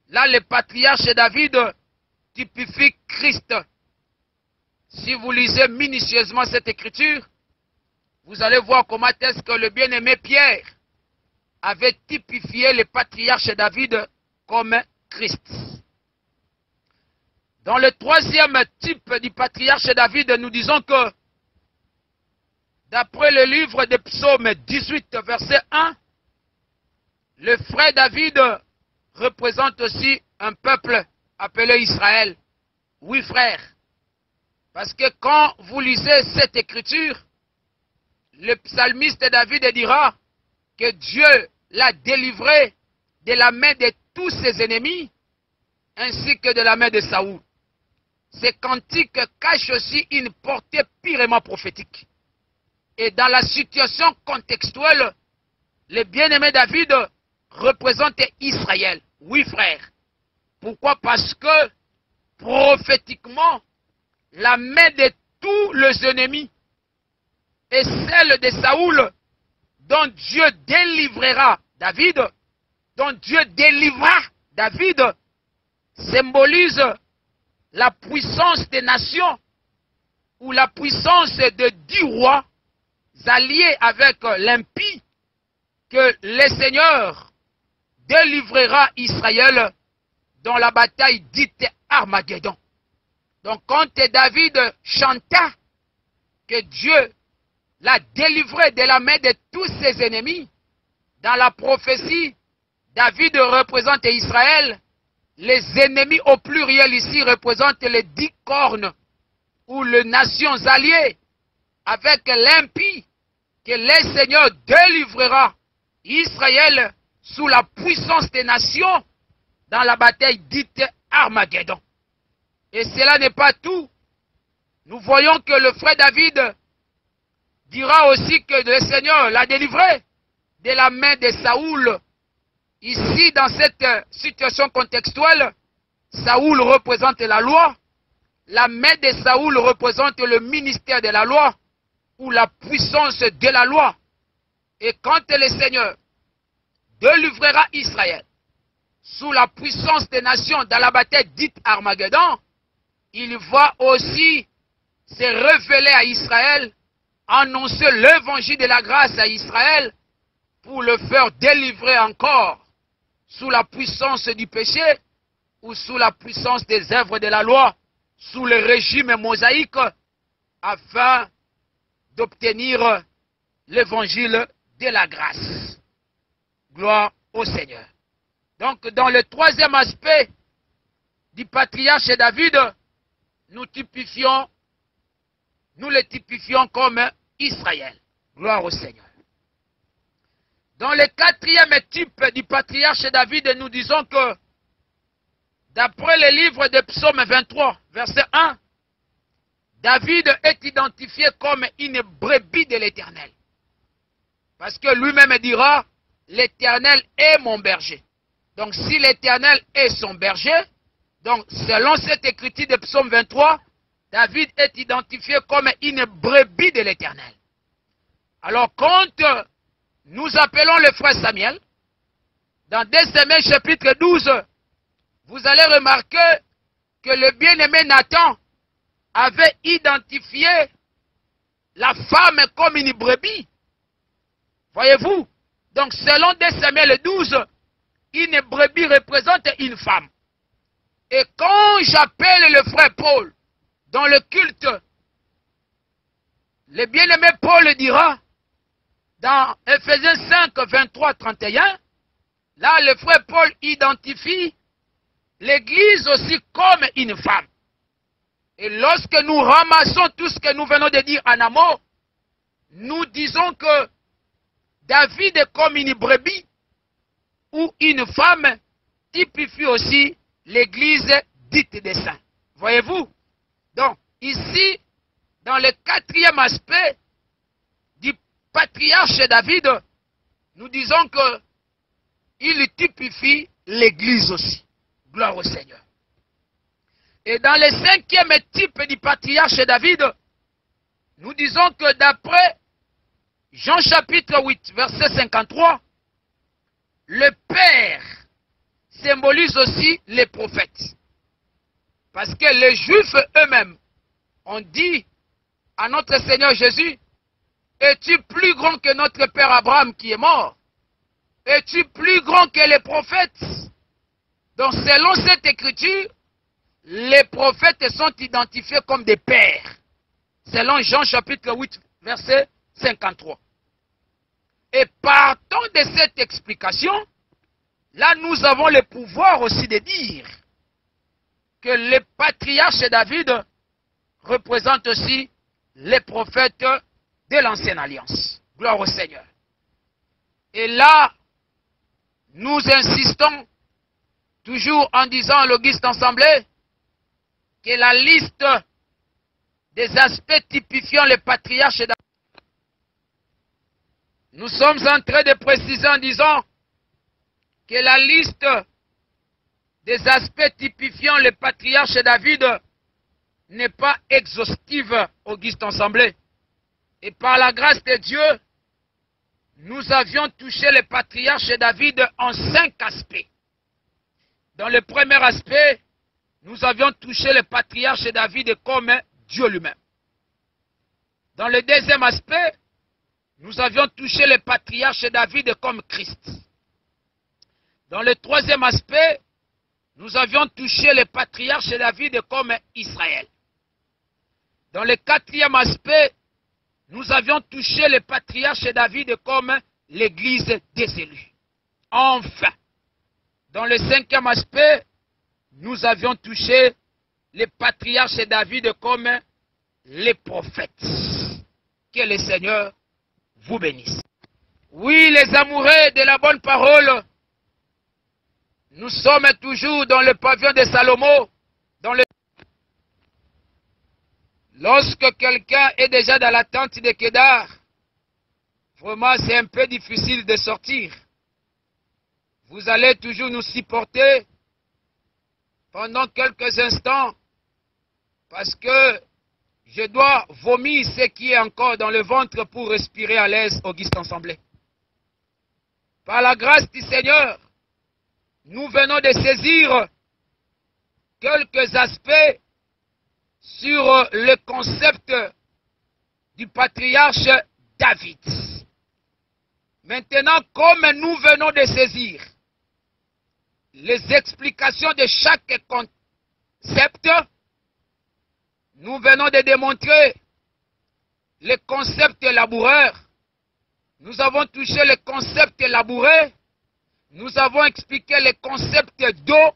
là le patriarche David typifie Christ. Si vous lisez minutieusement cette écriture, vous allez voir comment est-ce que le bien-aimé Pierre avait typifié le patriarche David comme Christ. Dans le troisième type du patriarche David, nous disons que, d'après le livre des psaumes 18, verset 1, le frère David représente aussi un peuple appelé Israël. Oui, frère. Parce que quand vous lisez cette écriture, le psalmiste David dira que Dieu l'a délivré de la main de tous ses ennemis ainsi que de la main de Saoul. Ces cantiques cachent aussi une portée purement prophétique. Et dans la situation contextuelle, le bien-aimé David représente Israël. Oui, frère. Pourquoi? Parce que prophétiquement, la main de tous les ennemis et celle de Saoul, dont Dieu délivrera David, symbolise la puissance des nations ou la puissance de 10 rois alliés avec l'impie que le Seigneur délivrera Israël dans la bataille dite Armageddon. Donc quand David chanta que Dieu l'a délivré de la main de tous ses ennemis, dans la prophétie, David représente Israël. Les ennemis au pluriel ici représentent les 10 cornes ou les nations alliées avec l'impie que le Seigneur délivrera Israël sous la puissance des nations dans la bataille dite Armageddon. Et cela n'est pas tout. Nous voyons que le frère David dira aussi que le Seigneur l'a délivré de la main de Saoul. Ici, dans cette situation contextuelle, Saoul représente la loi. La main de Saoul représente le ministère de la loi ou la puissance de la loi. Et quand le Seigneur délivrera Israël sous la puissance des nations dans la bataille dite Armageddon, il va aussi se révéler à Israël, annoncer l'évangile de la grâce à Israël pour le faire délivrer encore sous la puissance du péché ou sous la puissance des œuvres de la loi, sous le régime mosaïque, afin d'obtenir l'évangile de la grâce. Gloire au Seigneur. Donc, dans le troisième aspect du patriarche David, nous le typifions comme Israël. Gloire au Seigneur. Dans le quatrième type du patriarche David, nous disons que, d'après le livre de Psaume 23, verset 1, David est identifié comme une brebis de l'Éternel. Parce que lui-même dira, l'Éternel est mon berger. Donc si l'Éternel est son berger, donc selon cette écriture de Psaume 23, David est identifié comme une brebis de l'Éternel. Alors quand nous appelons le frère Samuel, dans 2 Samuel chapitre 12, vous allez remarquer que le bien-aimé Nathan avait identifié la femme comme une brebis. Voyez-vous? Donc selon 2 Samuel 12, une brebis représente une femme. Et quand j'appelle le frère Paul dans le culte, le bien-aimé Paul dira, dans Ephésiens 5, 23, 31, là le frère Paul identifie l'Église aussi comme une femme. Et lorsque nous ramassons tout ce que nous venons de dire en amont, nous disons que David est comme une brebis ou une femme typifie aussi l'Église dite des saints. Voyez-vous? Donc, ici, dans le quatrième aspect du patriarche David, nous disons que il typifie l'Église aussi. Gloire au Seigneur. Et dans le cinquième type du patriarche David, nous disons que d'après Jean chapitre 8, verset 53, le Père symbolise aussi les prophètes. Parce que les Juifs eux-mêmes ont dit à notre Seigneur Jésus, es-tu plus grand que notre Père Abraham qui est mort? Es-tu plus grand que les prophètes? Donc selon cette écriture, les prophètes sont identifiés comme des pères. Selon Jean chapitre 8, verset 53. Et partant de cette explication, là nous avons le pouvoir aussi de dire que le patriarche David représente aussi les prophètes de l'ancienne alliance. Gloire au Seigneur. Et là, nous insistons toujours en disant à l'Auguste Assemblée que la liste des aspects typifiant les patriarches David. Nous sommes en train de préciser en disant que la liste des aspects typifiant les patriarches David n'est pas exhaustive, Auguste Assemblée. Et par la grâce de Dieu, nous avions touché les patriarches David en 5 aspects. Dans le premier aspect, nous avions touché les patriarches David comme Dieu lui-même. Dans le deuxième aspect, nous avions touché les patriarches David comme Christ. Dans le troisième aspect, nous avions touché les patriarches David comme Israël. Dans le quatrième aspect, nous avions touché les patriarches David comme l'Église des élus. Enfin, dans le cinquième aspect, nous avions touché les patriarches David comme les prophètes. Que le Seigneur vous bénisse. Oui, les amoureux de la bonne parole, nous sommes toujours dans le pavillon de Salomon. Lorsque quelqu'un est déjà dans la tente de Kédar, vraiment c'est un peu difficile de sortir. Vous allez toujours nous supporter pendant quelques instants parce que je dois vomir ce qui est encore dans le ventre pour respirer à l'aise, Auguste Assemblée. Par la grâce du Seigneur, nous venons de saisir quelques aspects sur le concept du patriarche David. Maintenant, comme nous venons de saisir les explications de chaque concept, nous venons de démontrer le concept laboureur. Nous avons touché le concept labouré. Nous avons expliqué le concept d'eau.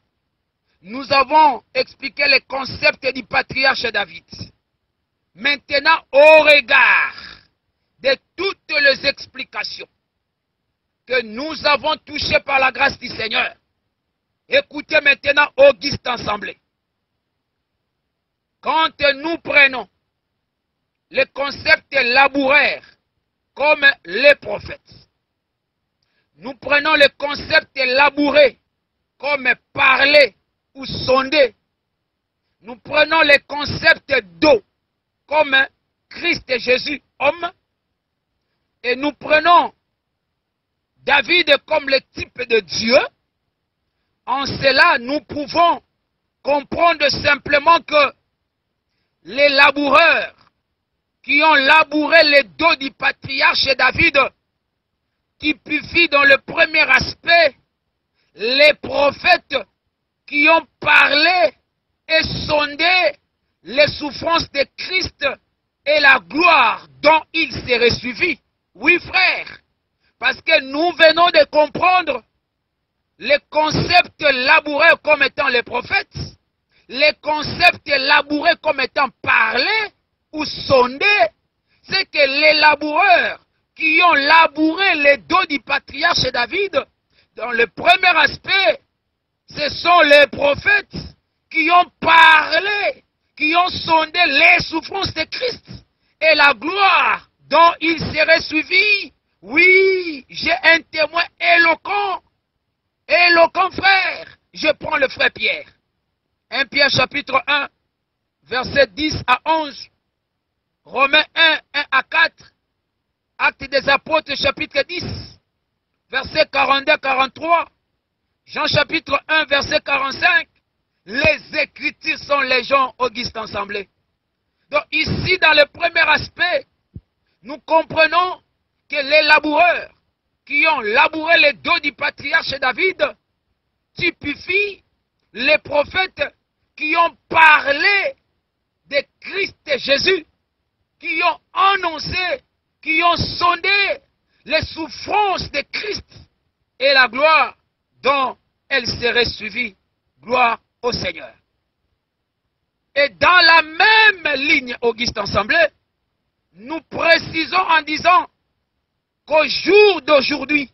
Nous avons expliqué le concept du patriarche David. Maintenant, au regard de toutes les explications que nous avons touchées par la grâce du Seigneur, écoutez maintenant Auguste Assemblée. Quand nous prenons le concept laboureur comme les prophètes, nous prenons le concept labouré comme parler ou sonder, nous prenons le concept d'eau comme Christ Jésus homme, et nous prenons David comme le type de Dieu. En cela, nous pouvons comprendre simplement que les laboureurs qui ont labouré le dos du patriarche David typifient dans le premier aspect les prophètes qui ont parlé et sondé les souffrances de Christ et la gloire dont il serait suivi. Oui, frère, parce que nous venons de comprendre les concepts labourés comme étant les prophètes, les concepts labourés comme étant parlés ou sondés, c'est que les laboureurs qui ont labouré les dos du patriarche David, dans le premier aspect, ce sont les prophètes qui ont parlé, qui ont sondé les souffrances de Christ et la gloire dont il serait suivi. Oui, j'ai un témoin éloquent, frère. Je prends le frère Pierre. 1 Pierre chapitre 1, verset 10 à 11. Romains 1, 1 à 4. Actes des apôtres chapitre 10, verset 42-43. Jean chapitre 1, verset 45. Les Écritures sont les gens Auguste Assemblée. Donc ici, dans le premier aspect, nous comprenons que les laboureurs qui ont labouré les dos du patriarche David typifient les prophètes qui ont parlé de Christ Jésus, qui ont annoncé, qui ont sondé les souffrances de Christ et la gloire dont elle serait suivie. Gloire au Seigneur. Et dans la même ligne, Auguste Assemblée, nous précisons en disant qu'au jour d'aujourd'hui,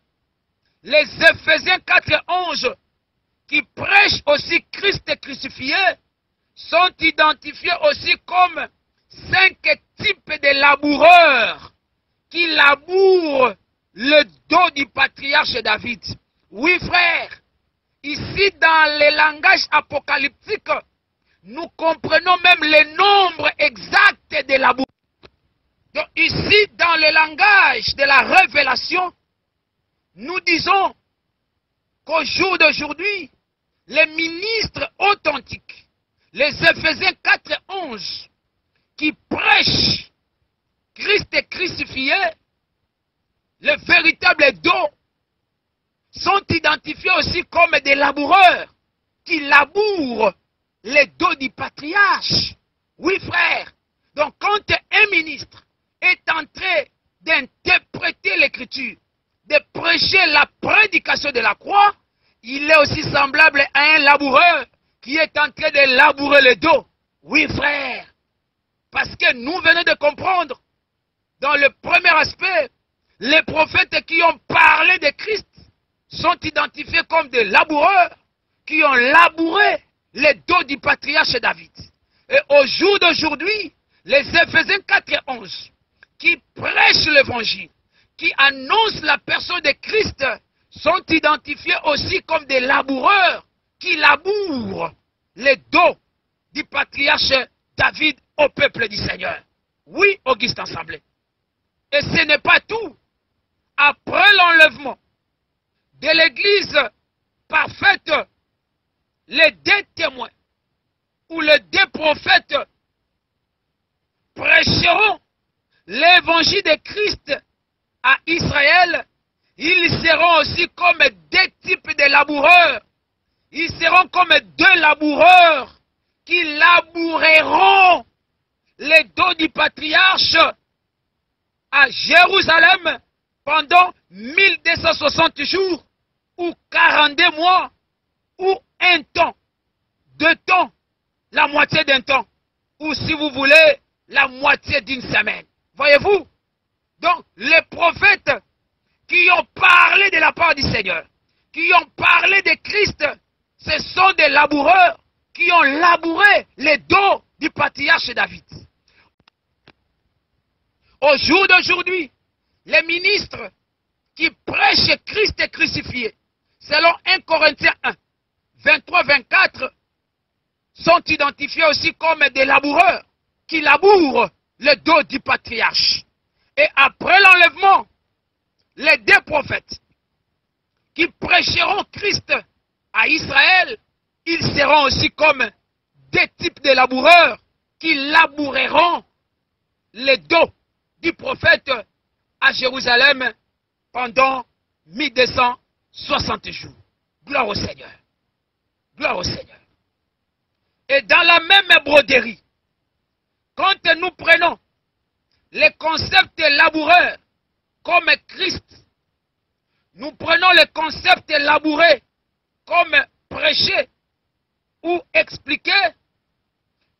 les Éphésiens 4 et 11 qui prêchent aussi Christ crucifié sont identifiés aussi comme 5 types de laboureurs qui labourent le dos du patriarche David. Oui, frère, ici dans les langages apocalyptiques, nous comprenons même le nombre exact des laboureurs. Donc ici, dans le langage de la révélation, nous disons qu'au jour d'aujourd'hui, les ministres authentiques, les Éphésiens 4:11, qui prêchent Christ crucifié, le véritable dos, sont identifiés aussi comme des laboureurs qui labourent les dos du patriarche. Oui, frère. Donc, quand un ministre est en train d'interpréter l'écriture, de prêcher la prédication de la croix, il est aussi semblable à un laboureur qui est en train de labourer le dos. Oui, frère. Parce que nous venons de comprendre, dans le premier aspect, les prophètes qui ont parlé de Christ sont identifiés comme des laboureurs qui ont labouré les dos du patriarche David. Et au jour d'aujourd'hui, les Éphésiens 4:11, qui prêchent l'évangile, qui annoncent la personne de Christ, sont identifiés aussi comme des laboureurs qui labourent les dos du patriarche David au peuple du Seigneur. Oui, Auguste Assemblée. Et ce n'est pas tout. Après l'enlèvement de l'Église parfaite, les 2 témoins ou les 2 prophètes prêcheront l'évangile de Christ à Israël. Ils seront aussi comme 2 types de laboureurs. Ils seront comme 2 laboureurs qui laboureront les dos du patriarche à Jérusalem pendant 1260 jours ou 42 mois ou 1 temps, 2 temps, la moitié d'un temps, ou si vous voulez, la moitié d'une semaine. Voyez-vous? Donc, les prophètes qui ont parlé de la part du Seigneur, qui ont parlé de Christ, ce sont des laboureurs qui ont labouré les dos du patriarche David. Au jour d'aujourd'hui, les ministres qui prêchent Christ crucifié, selon 1 Corinthiens 1, 23-24, sont identifiés aussi comme des laboureurs qui labourent le dos du patriarche. Et après l'enlèvement, les 2 prophètes qui prêcheront Christ à Israël, ils seront aussi comme 2 types de laboureurs qui laboureront le dos du prophète à Jérusalem pendant 1260 jours. Gloire au Seigneur. Gloire au Seigneur. Et dans la même broderie, quand nous prenons les concepts laboureurs comme Christ, nous prenons le concept labouré comme prêcher ou expliquer,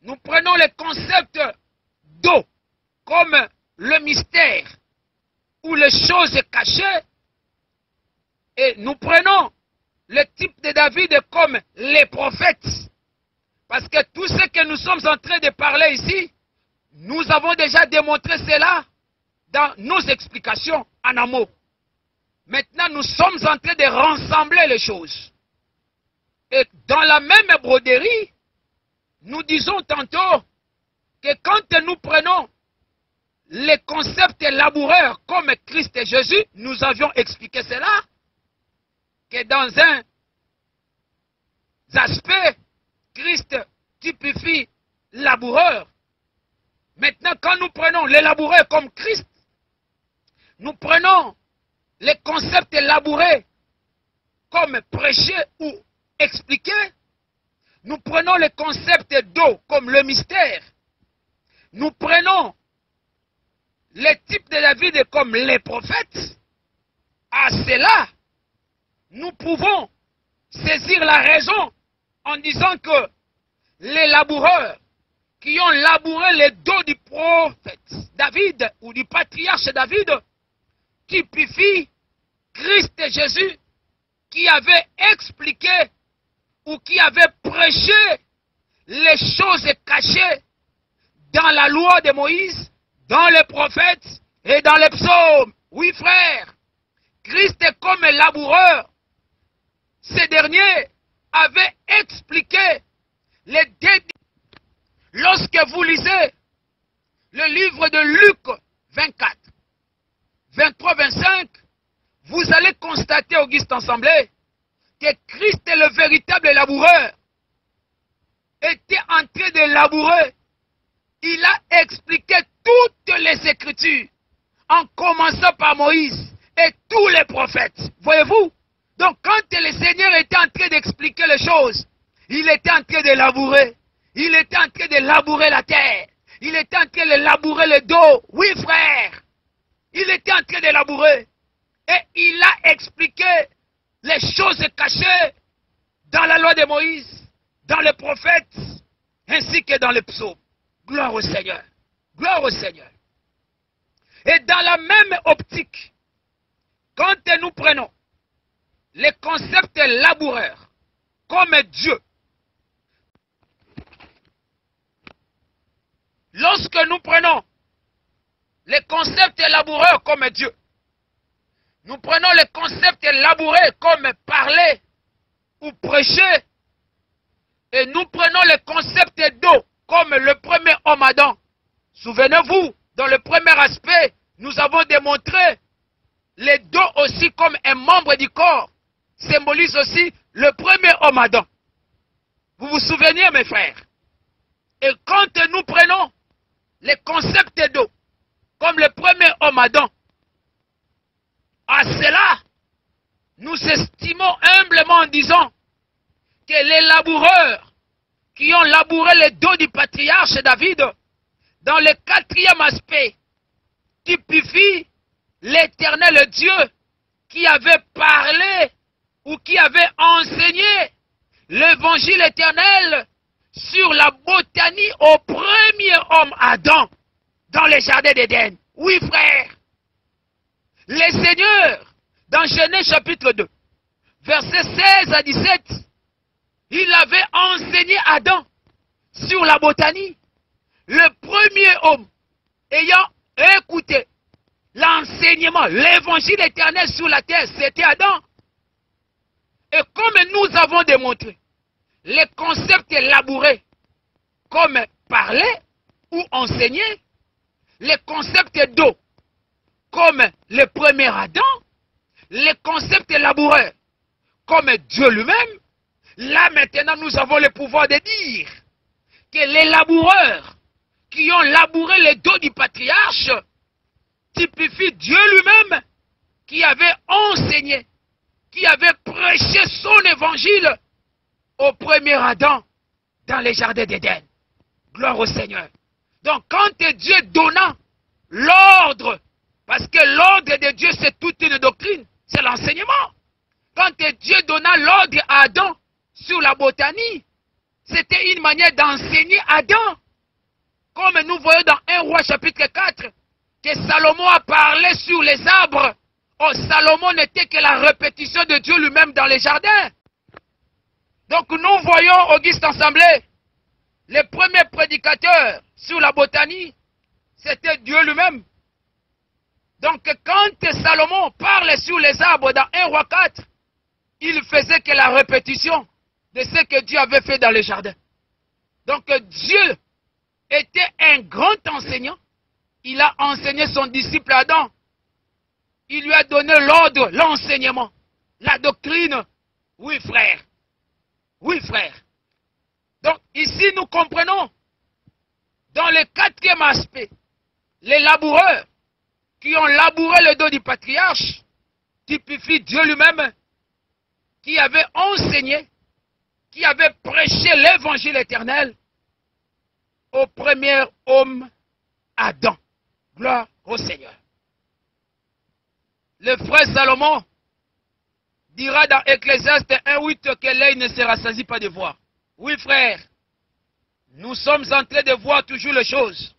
nous prenons le concept d'eau comme le mystère ou les choses cachées, et nous prenons le type de David comme les prophètes. Parce que tout ce que nous sommes en train de parler ici, nous avons déjà démontré cela dans nos explications en amont. Maintenant, nous sommes en train de rassembler les choses. Et dans la même broderie, nous disons tantôt que quand nous prenons les concepts laboureurs comme Christ et Jésus, nous avions expliqué cela, que dans un aspect, Christ typifie laboureur. Maintenant, quand nous prenons les laboureurs comme Christ, nous prenons les concepts labourés comme prêcher ou expliquer. Nous prenons les concepts d'eau comme le mystère. Nous prenons les types de David comme les prophètes. À cela, nous pouvons saisir la raison en disant que les laboureurs qui ont labouré les dos du prophète David ou du patriarche David typifient Christ et Jésus qui avait expliqué ou qui avait prêché les choses cachées dans la loi de Moïse, dans les prophètes et dans les psaumes. Oui, frère, Christ est comme un laboureur. Ces derniers avaient expliqué les détails. Lorsque vous lisez le livre de Luc 24, 23-25, vous allez constater, Auguste Assemblée, que Christ est le véritable laboureur, était en train de labourer. Il a expliqué toutes les Écritures, en commençant par Moïse et tous les prophètes. Voyez-vous? Donc quand le Seigneur était en train d'expliquer les choses, il était en train de labourer. Il était en train de labourer la terre. Il était en train de labourer le dos. Oui, frère. Il était en train de labourer. Et il a expliqué les choses cachées dans la loi de Moïse, dans les prophètes, ainsi que dans les psaumes. Gloire au Seigneur. Gloire au Seigneur. Et dans la même optique, quand nous prenons les concepts laboureurs comme Dieu, lorsque nous prenons les concepts laboureurs comme Dieu, nous prenons les concepts labourés comme parler ou prêcher, et nous prenons les concepts d'eau comme le premier homme Adam. Souvenez-vous, dans le premier aspect, nous avons démontré les dos aussi comme un membre du corps, symbolise aussi le premier homme Adam. Vous vous souvenez, mes frères? Et quand nous prenons les concepts d'eau comme le premier homme Adam, à cela, nous estimons humblement en disant que les laboureurs qui ont labouré le dos du patriarche David, dans le quatrième aspect, typifient l'Éternel Dieu qui avait parlé ou qui avait enseigné l'évangile éternel sur la botanie au premier homme Adam dans le jardin d'Éden. Oui, frère. Le Seigneur, dans Genèse chapitre 2, versets 16 à 17, il avait enseigné Adam sur la botanie. Le premier homme ayant écouté l'enseignement, l'évangile éternel sur la terre, c'était Adam. Et comme nous avons démontré, les concepts labourés, comme parler ou enseigner, les concepts d'eau, comme le premier Adam, les concepts labourés, comme Dieu lui-même, là maintenant nous avons le pouvoir de dire que les laboureurs qui ont labouré le dos du patriarche typifient Dieu lui-même qui avait enseigné, qui avait prêché son évangile au premier Adam dans les jardins d'Éden. Gloire au Seigneur. Donc quand Dieu donna l'ordre, parce que l'ordre de Dieu c'est toute une doctrine, c'est l'enseignement. Quand Dieu donna l'ordre à Adam sur la botanie, c'était une manière d'enseigner Adam. Comme nous voyons dans 1 Roi chapitre 4, que Salomon a parlé sur les arbres. Oh, Salomon n'était que la répétition de Dieu lui-même dans les jardins. Donc nous voyons, Auguste Assemblée, les premiers prédicateurs sur la botanie, c'était Dieu lui-même. Donc quand Salomon parle sur les arbres dans 1 Roi 4, il faisait que la répétition de ce que Dieu avait fait dans les jardins. Donc Dieu était un grand enseignant. Il a enseigné son disciple Adam. Il lui a donné l'ordre, l'enseignement, la doctrine. Oui, frère. Oui, frère. Donc, ici, nous comprenons, dans le quatrième aspect, les laboureurs qui ont labouré le dos du patriarche, typifient Dieu lui-même, qui avait enseigné, qui avait prêché l'évangile éternel au premier homme, Adam. Gloire au Seigneur. Le frère Salomon dira dans Ecclésiaste 1:8 que l'œil ne se rassasie pas de voir. Oui, frère, nous sommes en train de voir toujours les choses.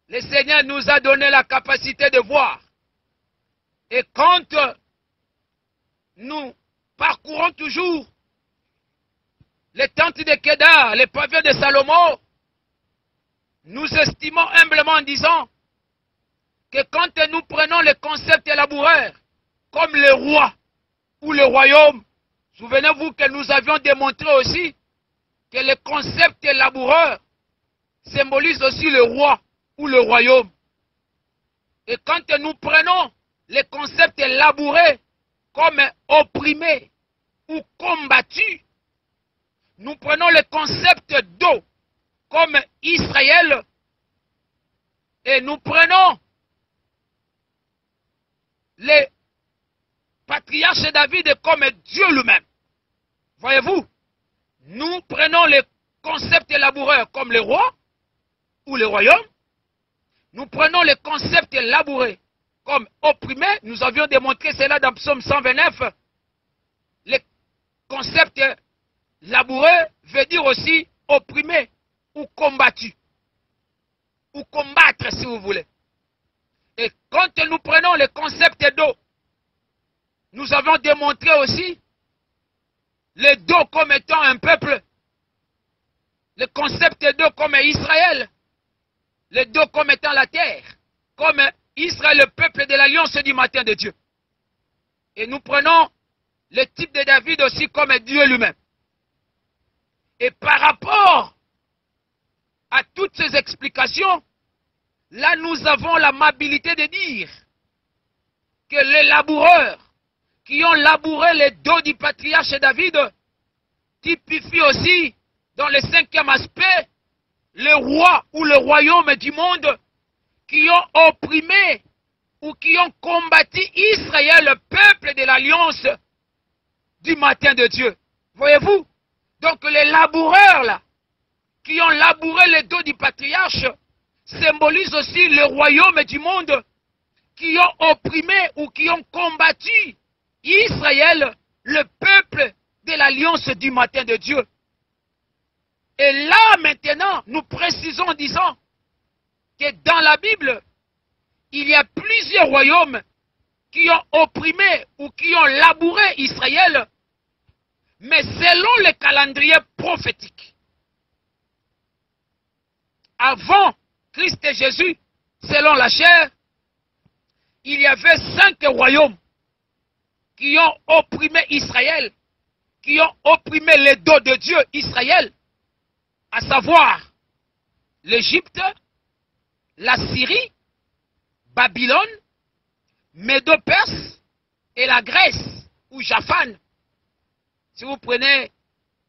Le Seigneur nous a donné la capacité de voir. Et quand nous parcourons toujours les tentes de Kédar, les pavillons de Salomon, nous estimons humblement en disant que quand nous prenons le concept élaborateur comme le roi ou le royaume, souvenez-vous que nous avions démontré aussi que le concept élaborateur symbolise aussi le roi ou le royaume. Et quand nous prenons le concept élaboré comme opprimé ou combattu, nous prenons le concept d'eau comme Israël et nous prenons le patriarche David comme Dieu lui-même. Voyez-vous, nous prenons le concept élaboré comme le roi ou le royaume. Nous prenons le concept élaboré comme opprimé. Nous avions démontré cela dans Psaume 129. Le concept élaboré veut dire aussi opprimé ou combattu. Ou combattre si vous voulez. Et quand nous prenons le concept d'eau, nous avons démontré aussi le dos comme étant un peuple. Le concept d'eau comme Israël. Le dos comme étant la terre. Comme Israël, le peuple de l'alliance du matin de Dieu. Et nous prenons le type de David aussi comme Dieu lui-même. Et par rapport à toutes ces explications, là nous avons l'amabilité de dire que les laboureurs qui ont labouré les dos du patriarche David typifient aussi dans le cinquième aspect le roi ou le royaume du monde qui ont opprimé ou qui ont combattu Israël, le peuple de l'alliance du matin de Dieu. Voyez-vous? Donc les laboureurs là, qui ont labouré les dos du patriarche, symbolisent aussi le royaume du monde qui ont opprimé ou qui ont combattu Israël, le peuple de l'alliance du matin de Dieu. Et là maintenant, nous précisons en disant que dans la Bible, il y a plusieurs royaumes qui ont opprimé ou qui ont labouré Israël, mais selon le calendrier prophétique. Avant Christ et Jésus, selon la chair, il y avait 5 royaumes qui ont opprimé Israël, qui ont opprimé les dos de Dieu, Israël, à savoir l'Égypte, la Syrie, Babylone, Médo-Perse et la Grèce, ou Japhan. Si vous prenez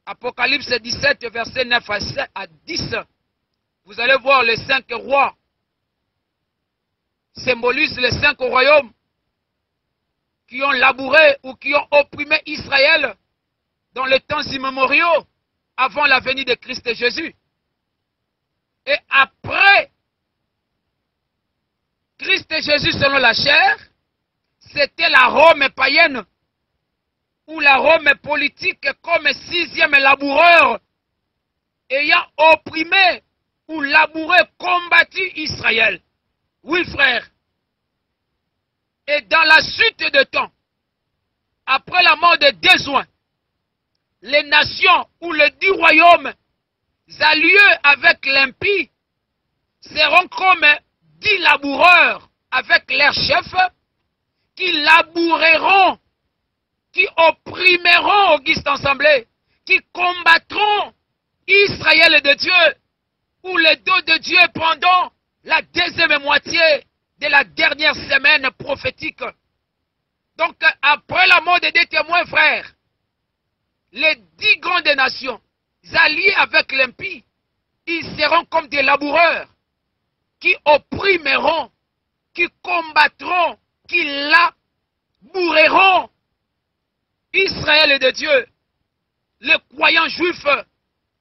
Apocalypse 17, verset 9 à 10, vous allez voir les 5 rois symbolisent les 5 royaumes qui ont labouré ou qui ont opprimé Israël dans les temps immémoriaux avant la venue de Christ et Jésus. Et après Christ et Jésus selon la chair, c'était la Rome païenne ou la Rome politique comme 6e laboureur ayant opprimé ou labouré, combattu Israël. Oui, frère. Et dans la suite de temps, après la mort de Désoin, les nations ou les 10 royaumes alliés avec l'impie seront comme 10 laboureurs avec leurs chefs qui laboureront, qui opprimeront, Auguste Assemblée, qui combattront Israël de Dieu ou le dos de Dieu pendant la deuxième moitié de la dernière semaine prophétique. Donc, après la mort des 2 témoins, frères, les 10 grandes nations, alliées avec l'impie, ils seront comme des laboureurs qui opprimeront, qui combattront, qui laboureront Israël de Dieu. Les croyants juifs,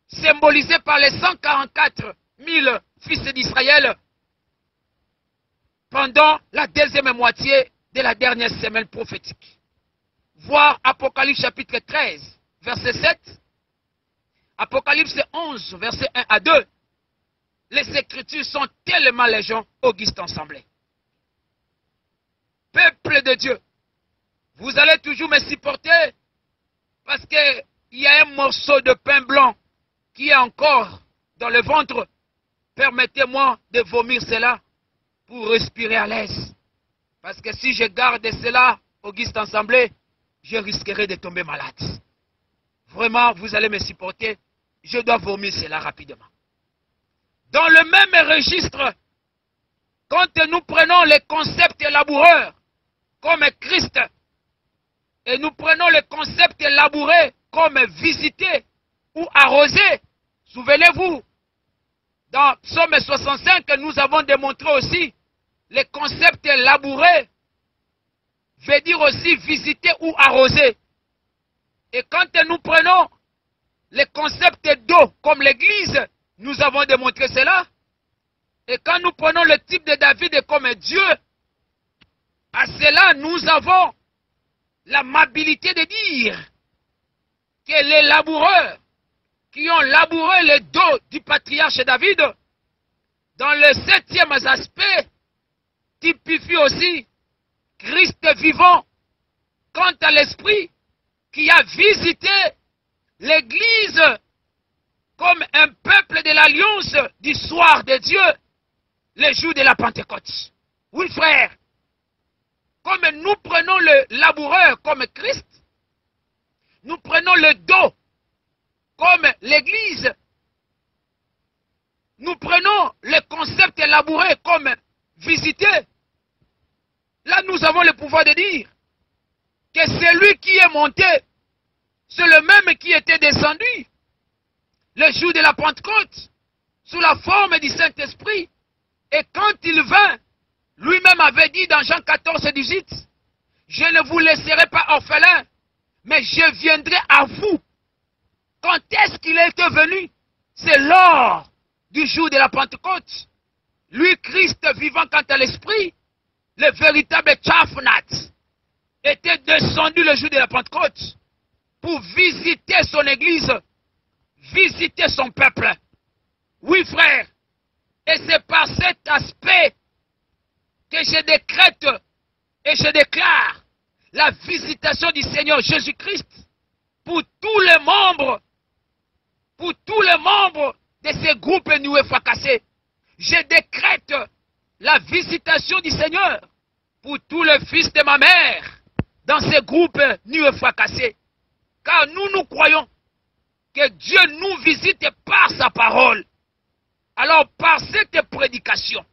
symbolisés par les 144 000 fils d'Israël, pendant la deuxième moitié de la dernière semaine prophétique. Voir Apocalypse chapitre 13, verset 7, Apocalypse 11, verset 1 à 2. Les Écritures sont tellement légion, Auguste Assemblée. Peuple de Dieu, vous allez toujours me supporter parce que il y a un morceau de pain blanc qui est encore dans le ventre, permettez-moi de vomir cela pour respirer à l'aise. Parce que si je garde cela, Auguste Ensemblé, je risquerai de tomber malade. Vraiment, vous allez me supporter. Je dois vomir cela rapidement. Dans le même registre, quand nous prenons les concepts élaborés comme Christ, et nous prenons les concepts élaborés comme visiter ou arroser, souvenez-vous, dans Psaume 65, nous avons démontré aussi les concepts élaborés veut dire aussi visiter ou arroser. Et quand nous prenons les concepts d'eau comme l'église, nous avons démontré cela. Et quand nous prenons le type de David comme Dieu, à cela nous avons l'amabilité de dire que les laboureurs qui ont labouré le dos du patriarche David, dans le 7e aspect, typifie aussi Christ vivant quant à l'Esprit qui a visité l'Église comme un peuple de l'alliance du soir de Dieu, le jour de la Pentecôte. Oui, frère, comme nous prenons le laboureur comme Christ, nous prenons le dos comme l'Église, nous prenons le concept élaboré comme visiter. Là, nous avons le pouvoir de dire que celui qui est monté, c'est le même qui était descendu le jour de la Pentecôte, sous la forme du Saint-Esprit. Et quand il vint, lui-même avait dit dans Jean 14, 18, « Je ne vous laisserai pas orphelins, mais je viendrai à vous. » Quand est-ce qu'il était venu? C'est lors du jour de la Pentecôte. Lui, Christ vivant quant à l'Esprit, le véritable Tchafnat, était descendu le jour de la Pentecôte pour visiter son Église, visiter son peuple. Oui, frère, et c'est par cet aspect que je décrète et je déclare la visitation du Seigneur Jésus-Christ pour tous les membres, de ces groupes nus et fracassés. Je décrète la visitation du Seigneur pour tous les fils de ma mère dans ces groupes nus et fracassés. Car nous croyons que Dieu nous visite par sa parole. Alors par cette prédication,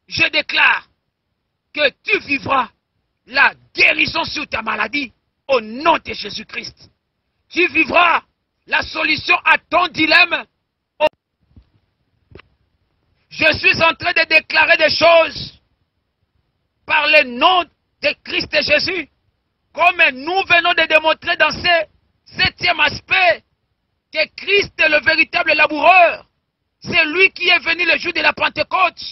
je déclare que tu vivras la guérison sur ta maladie au nom de Jésus-Christ. Tu vivras la solution à ton dilemme. Je suis en train de déclarer des choses par le nom de Christ Jésus, comme nous venons de démontrer dans ce 7e aspect que Christ est le véritable laboureur. C'est lui qui est venu le jour de la Pentecôte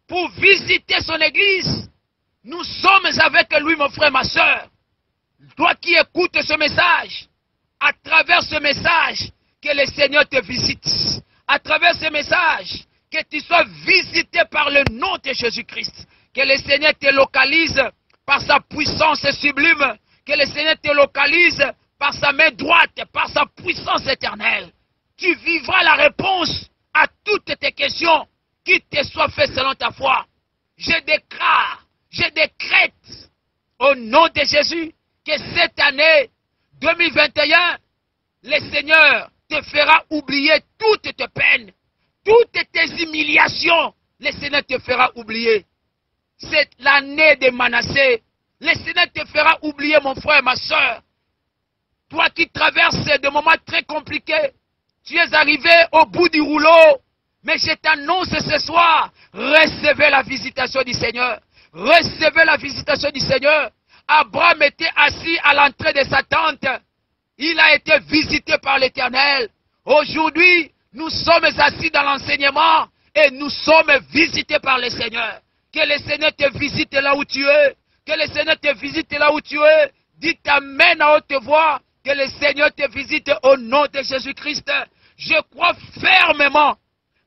pour visiter son Église. Nous sommes avec lui, mon frère, ma soeur. Toi qui écoutes ce message, à travers ce message, que le Seigneur te visite. À travers ce message, que tu sois visité par le nom de Jésus-Christ. Que le Seigneur te localise par sa puissance sublime. Que le Seigneur te localise par sa main droite, par sa puissance éternelle. Tu vivras la réponse à toutes tes questions qui te soient faites selon ta foi. Je décrète au nom de Jésus que cette année 2021, le Seigneur te fera oublier toutes tes peines, toutes tes humiliations. Le Seigneur te fera oublier. C'est l'année de Manassé. Le Seigneur te fera oublier, mon frère, ma soeur. Toi qui traverses des moments très compliqués, tu es arrivé au bout du rouleau. Mais je t'annonce ce soir, recevez la visitation du Seigneur. Recevez la visitation du Seigneur. Abraham était assis à l'entrée de sa tente. Il a été visité par l'Éternel. Aujourd'hui, nous sommes assis dans l'enseignement et nous sommes visités par le Seigneur. Que le Seigneur te visite là où tu es. Que le Seigneur te visite là où tu es. Dis amen à haute voix. Que le Seigneur te visite au nom de Jésus-Christ. Je crois fermement,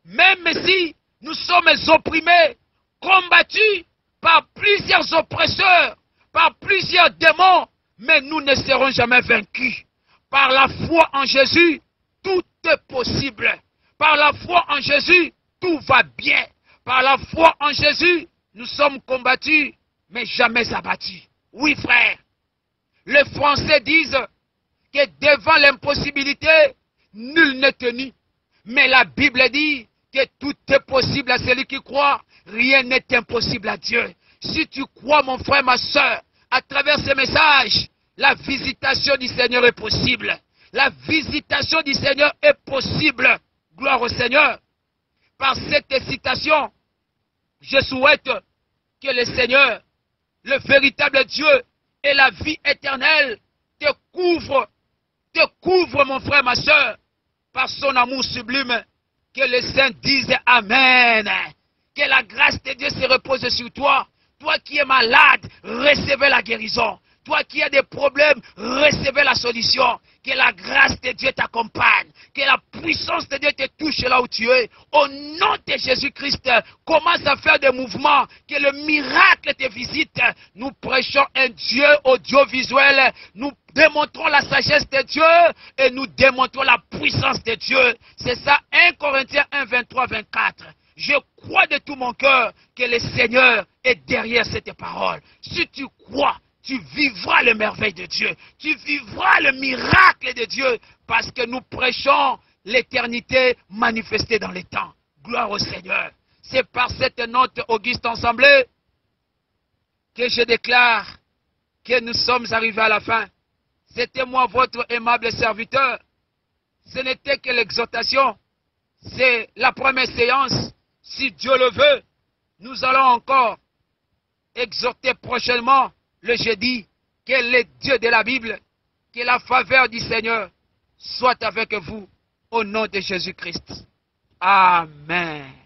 même si nous sommes opprimés, combattus par plusieurs oppresseurs, par plusieurs démons, mais nous ne serons jamais vaincus. Par la foi en Jésus, tout est possible. Par la foi en Jésus, tout va bien. Par la foi en Jésus, nous sommes combattus, mais jamais abattus. Oui, frère. Les Français disent que devant l'impossibilité, nul n'est tenu. Mais la Bible dit que tout est possible à celui qui croit. Rien n'est impossible à Dieu. Si tu crois, mon frère, ma soeur, à travers ces messages, la visitation du Seigneur est possible. La visitation du Seigneur est possible. Gloire au Seigneur. Par cette citation, je souhaite que le Seigneur, le véritable Dieu et la vie éternelle te couvre, mon frère, ma soeur, par son amour sublime. Que les saints disent Amen. Que la grâce de Dieu se repose sur toi. Toi qui es malade, recevez la guérison. Toi qui as des problèmes, recevez la solution. Que la grâce de Dieu t'accompagne. Que la puissance de Dieu te touche là où tu es. Au nom de Jésus-Christ, commence à faire des mouvements. Que le miracle te visite. Nous prêchons un Dieu audiovisuel. Nous démontrons la sagesse de Dieu et nous démontrons la puissance de Dieu. C'est ça, 1 Corinthiens 1, 23, 24. Je crois de tout mon cœur que le Seigneur est derrière cette parole. Si tu crois, tu vivras les merveilles de Dieu. Tu vivras le miracle de Dieu parce que nous prêchons l'éternité manifestée dans les temps. Gloire au Seigneur. C'est par cette note auguste assemblée que je déclare que nous sommes arrivés à la fin. C'était moi, votre aimable serviteur. Ce n'était que l'exhortation. C'est la première séance. Si Dieu le veut, nous allons encore exhorter prochainement le jeudi. Que le Dieu de la Bible, que la faveur du Seigneur soit avec vous au nom de Jésus-Christ. Amen.